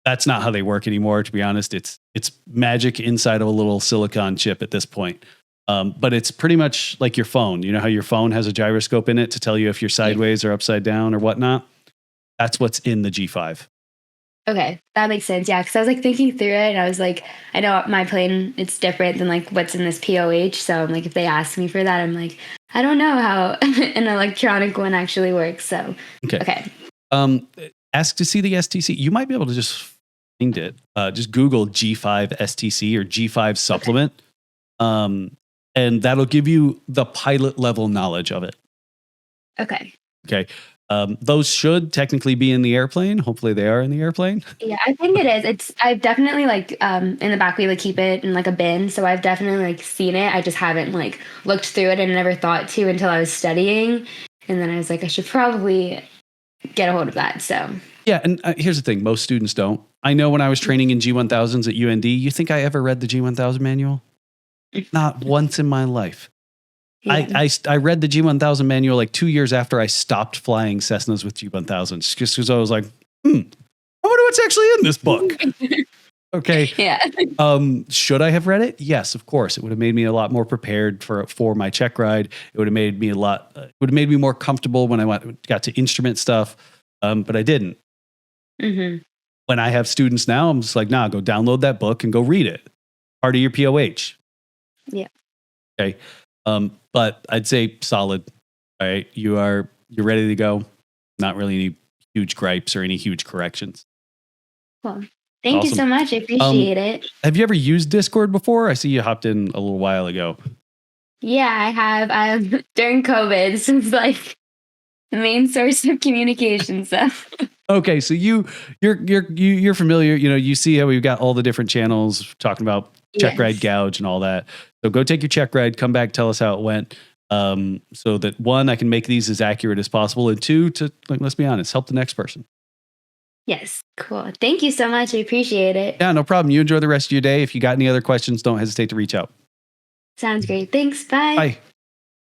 That's not how they work anymore, to be honest. It's magic inside of a little silicon chip at this point. But it's pretty much like your phone. You know how your phone has a gyroscope in it to tell you if you're sideways or upside down or whatnot? That's what's in the G5. Okay, that makes sense. Yeah, because I was thinking through it, and I was I know my plane, it's different than what's in this POH. So I'm if they ask me for that, I'm I don't know how an electronic one actually works. So okay. Ask to see the STC. You might be able to just find it. Just Google G5 STC or G5 supplement, and that'll give you the pilot level knowledge of it. Okay. Those should technically be in the airplane. Hopefully they are in the airplane. Yeah, I think it is. I've definitely like in the back we like keep it in like a bin, so I've definitely like seen it. I just haven't like looked through it and never thought to until I was studying, and then I was like, I should probably get a hold of that. So Yeah, and here's the thing: most students don't. I know when I was training in G1000s at UND, you think I ever read the G1000 manual? Not once in my life. yeah. I read the G1000 manual like 2 years after I stopped flying Cessnas with G1000s, just because I was like, I wonder what's actually in this book. Okay. Yeah. Should I have read it? Yes, of course. It would have made me a lot more prepared for my check ride. It would have made me more comfortable when I got to instrument stuff. But I didn't. Mm-hmm. When I have students now, I'm just like, nah, go download that book and go read it. Part of your POH. Yeah. Okay. But I'd say solid. All right. You're ready to go. Not really any huge gripes or any huge corrections. Cool. Thank you Awesome. so much. I appreciate it. Have you ever used Discord before? I see you hopped in a little while ago. Yeah, I have. During COVID, this was like the main source of communication. So Okay, so you're familiar. You know, you see how we've got all the different channels talking about check ride yes. gouge and all that. So go take your check ride, come back, tell us how it went. So that one, I can make these as accurate as possible, and two, to like, let's be honest, help the next person. Yes, cool. Thank you so much. I appreciate it. Yeah, no problem. You enjoy the rest of your day. If you got any other questions, don't hesitate to reach out. Sounds great. Thanks. Bye. Bye.